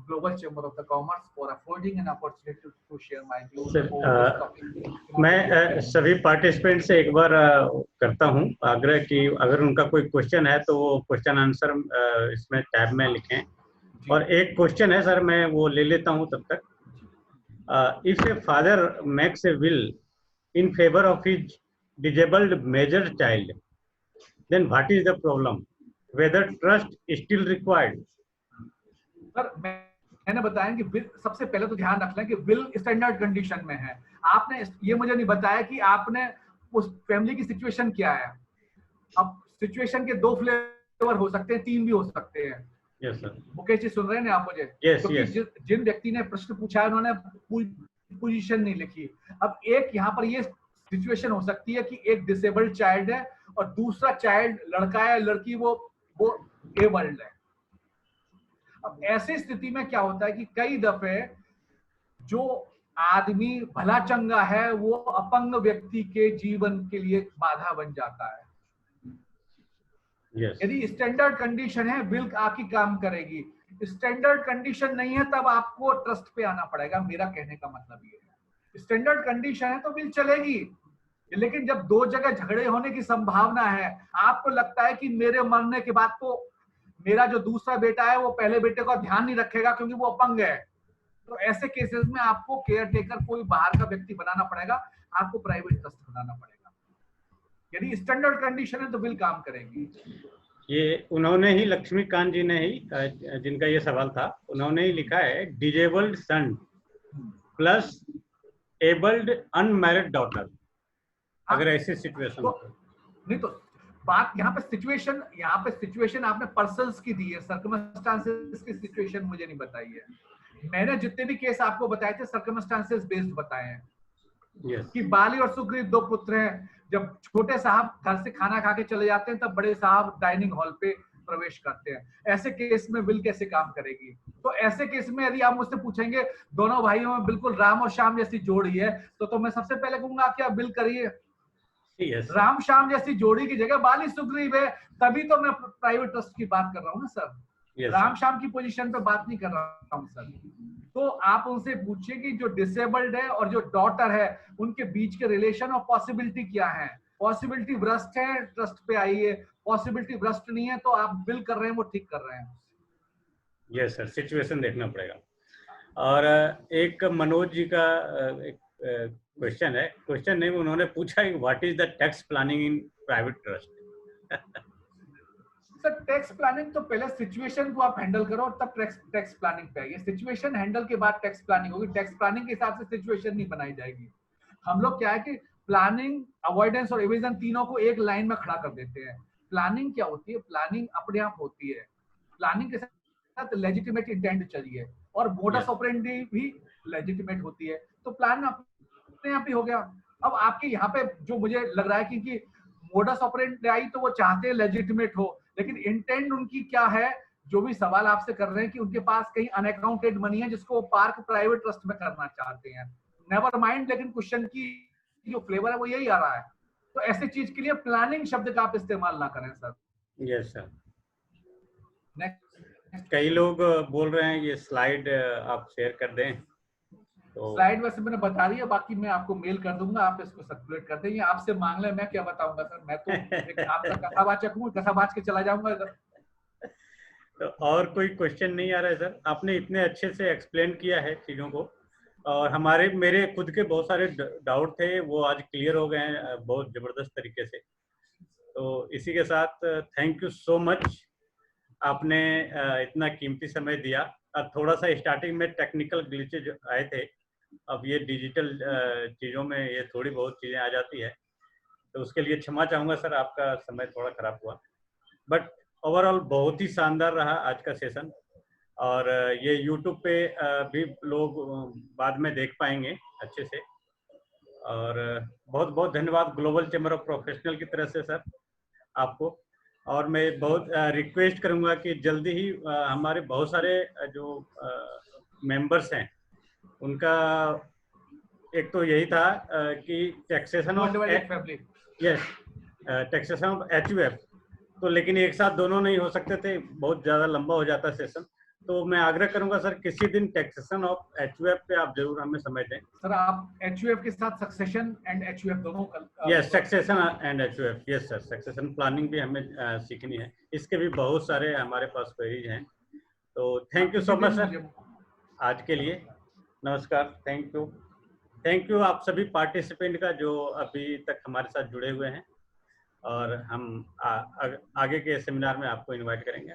Global Chamber of the Commerce for affording an opportunity to share my views on this topic. मैं सभी पार्टिसिपेंट से एक बार करता हूं आग्रह कि अगर उनका कोई क्वेश्चन है तो वो क्वेश्चन आंसर इसमें टैब में लिखें। और एक क्वेश्चन है सर, मैं वो ले लेता हूं तब तक। If a father makes a will in favour of his disabled major child, then what is the problem? Whether trust is still required? Sir मैं मैंने बताया कि बिल, सबसे पहले तो ध्यान रखना कि बिल स्टैंडर्ड कंडीशन में है। आपने ये मुझे नहीं बताया कि आपने उस फैमिली की सिचुएशन क्या है। अब सिचुएशन के 2 फ्लेवर हो सकते हैं, 3 भी हो सकते हैं। Yes sir. मुकेश जी सुन रहे हैं ना आप मुझे? क्योंकि जिन व्यक्ति ने प्रश्न पूछा है उन्होंने पोजीशन नहीं लिखी। अब एक यहाँ पर ये सिचुएशन हो सकती है कि एक डिसेबल्ड चाइल्ड है और दूसरा चाइल्ड लड़का है, लड़की वो एबल्ड है। अब ऐसी स्थिति में क्या होता है कि कई दफे जो आदमी भला चंगा है वो अपंग व्यक्ति के जीवन के लिए बाधा बन जाता है। यदि स्टैंडर्ड कंडीशन है बिल आपकी काम करेगी, स्टैंडर्ड कंडीशन नहीं है तब आपको ट्रस्ट पे आना पड़ेगा। मेरा कहने का मतलब ये है, स्टैंडर्ड कंडीशन है तो बिल चलेगी, लेकिन जब 2 जगह झगड़े होने की संभावना है, आपको लगता है कि मेरे मरने के बाद तो मेरा जो दूसरा बेटा है वो पहले बेटे का ध्यान नहीं रखेगा क्योंकि वो अपंग है, तो ऐसे केसेस में आपको केयर टेकर कोई बाहर का व्यक्ति बनाना पड़ेगा, आपको प्राइवेट ट्रस्ट बनाना पड़ेगा। यदि स्टैंडर्ड कंडीशन है तो बिल काम करेगी। ये उन्होंने ही, लक्ष्मीकांत जी ने ही, जिनका ये सवाल था, उन्होंने ही लिखा है डिजेबल्ड सन प्लस एबल्ड अनमैरिड डॉटर, अगर ऐसी सिचुएशन हो तो। नहीं तो बात यहाँ पे सिचुएशन आपने पर्सन्स की दी है, सर्कमस्टांसेस की सिचुएशन मुझे नहीं बताई है। मैंने जितने भी केस आपको बताए थे सर्कमस्टांसेस बेस्ड बताए हैं। कि बाली और सुग्रीव 2 पुत्र हैं, जब छोटे साहब घर से खाना खा के चले जाते हैं तब बड़े साहब डाइनिंग हॉल पे प्रवेश करते हैं। ऐसे केस में विल कैसे काम करेगी? तो ऐसे केस में यदि आप मुझसे पूछेंगे दोनों भाइयों में बिल्कुल राम और श्याम जैसी जोड़ी है तो मैं सबसे पहले कहूंगा क्या बिल करिए। राम श्याम जैसी जोड़ी की जगह बाली सुग्रीव है, तभी तो मैं प्राइवेट ट्रस्ट की बात कर रहा हूँ ना सर। राम श्याम की पोजीशन पे बात नहीं कर रहा हूँ सर। तो आप उनसे पूछिए कि जो डिसेबल्ड है और जो डॉटर है उनके बीच के रिलेशन और पॉसिबिलिटी क्या है। पॉसिबिलिटी भ्रष्ट है, ट्रस्ट पे आइए। पॉसिबिलिटी भ्रष्ट नहीं है तो आप बिल कर रहे हैं वो ठीक कर रहे हैं। यस सर, सिचुएशन देखना पड़ेगा। और एक मनोज जी का एक क्वेश्चन है, क्वेश्चन नहीं, उन्होंने पूछा है what is the tax planning in private trust. Sir tax planning तो पहले सिचुएशन को आप हैंडल करो तब टैक्स प्लानिंग पे आइए। सिचुएशन हैंडल के बाद टैक्स प्लानिंग होगी। टैक्स प्लानिंग के हिसाब से सिचुएशन नहीं बनाई जाएगी। हम लोग क्या है कि प्लानिंग, अवॉइडेंस और एविजन तीनों को एक लाइन में खड़ा कर देते हैं। प्लानिंग क्या होती है? प्लानिंग अपने आप होती है। प्लानिंग के साथ लेजिटिमेट इंटेंट चाहिए और मोडस ऑपरेंडी भी लेजिटिमेट होती है, तो प्लान अपने आप ही हो गया। अब आपके यहाँ पे जो मुझे लग रहा है कि मोडस ऑपरेंडी आई तो वो चाहते हैं लेजिटिमेट हो, लेकिन इंटेंट उनकी क्या है? जो भी सवाल आपसे कर रहे हैं कि उनके पास कहीं अनअकाउंटेड मनी है जिसको वो पार्क प्राइवेट ट्रस्ट में करना चाहते हैं। नेवर माइंड, लेकिन क्वेश्चन की जो फ्लेवर है वो यही आ रहा है। तो ऐसी चीज के लिए प्लानिंग शब्द का आप इस्तेमाल ना करें सर। Yes sir. कई लोग बोल रहे हैं ये स्लाइड आप शेयर कर दें। तो स्लाइड वैसे मैंने बता दी है, बाकी मैं आपको मेल कर दूंगा, आप इसको सर्कुलेट कर देंगे। आपसे मांग ले, मैं क्या बताऊंगा सर। मैं तो आपका कथावाचक हूँ, कथावाच के चला जाऊंगा इधर। तो और कोई क्वेश्चन नहीं आ रहा है सर? आपने इतने अच्छे से एक्सप्लेन किया है चीज़ों को, और मेरे खुद के बहुत सारे डाउट थे वो आज क्लियर हो गए हैं बहुत ज़बरदस्त तरीके से। तो इसी के साथ थैंक यू सो मच, आपने इतना कीमती समय दिया। अब थोड़ा सा स्टार्टिंग में टेक्निकल ग्लिचेज आए थे, अब ये डिजिटल चीज़ों में ये थोड़ी बहुत चीज़ें आ जाती है, तो उसके लिए क्षमा चाहूँगा सर, आपका समय थोड़ा खराब हुआ। बट ओवरऑल बहुत ही शानदार रहा आज का सेशन, और ये यूट्यूब पे भी लोग बाद में देख पाएंगे अच्छे से। और बहुत बहुत धन्यवाद ग्लोबल चैम्बर ऑफ प्रोफेशनल की तरफ से सर आपको। और मैं बहुत रिक्वेस्ट करूंगा कि जल्दी ही हमारे बहुत सारे जो मेंबर्स हैं उनका एक तो यही था कि टैक्सेशन ऑफ HUF, तो लेकिन एक साथ दोनों नहीं हो सकते थे, बहुत ज़्यादा लंबा हो जाता सेशन। तो मैं आग्रह करूंगा सर किसी दिन टैक्सेशन ऑफ HUF पे आप जरूर हमें समय दें सर। आप HUF के साथ सक्सेशन एंड HUF दोनों yes, succession and HUF, yes sir. Succession planning भी हमें सीखनी है, इसके भी बहुत सारे हमारे पास क्वेरीज हैं। तो thank you so much sir आज के लिए। नमस्कार, थैंक यू आप सभी पार्टिसिपेंट का जो अभी तक हमारे साथ जुड़े हुए हैं, और हम आगे के सेमिनार में आपको इनवाइट करेंगे।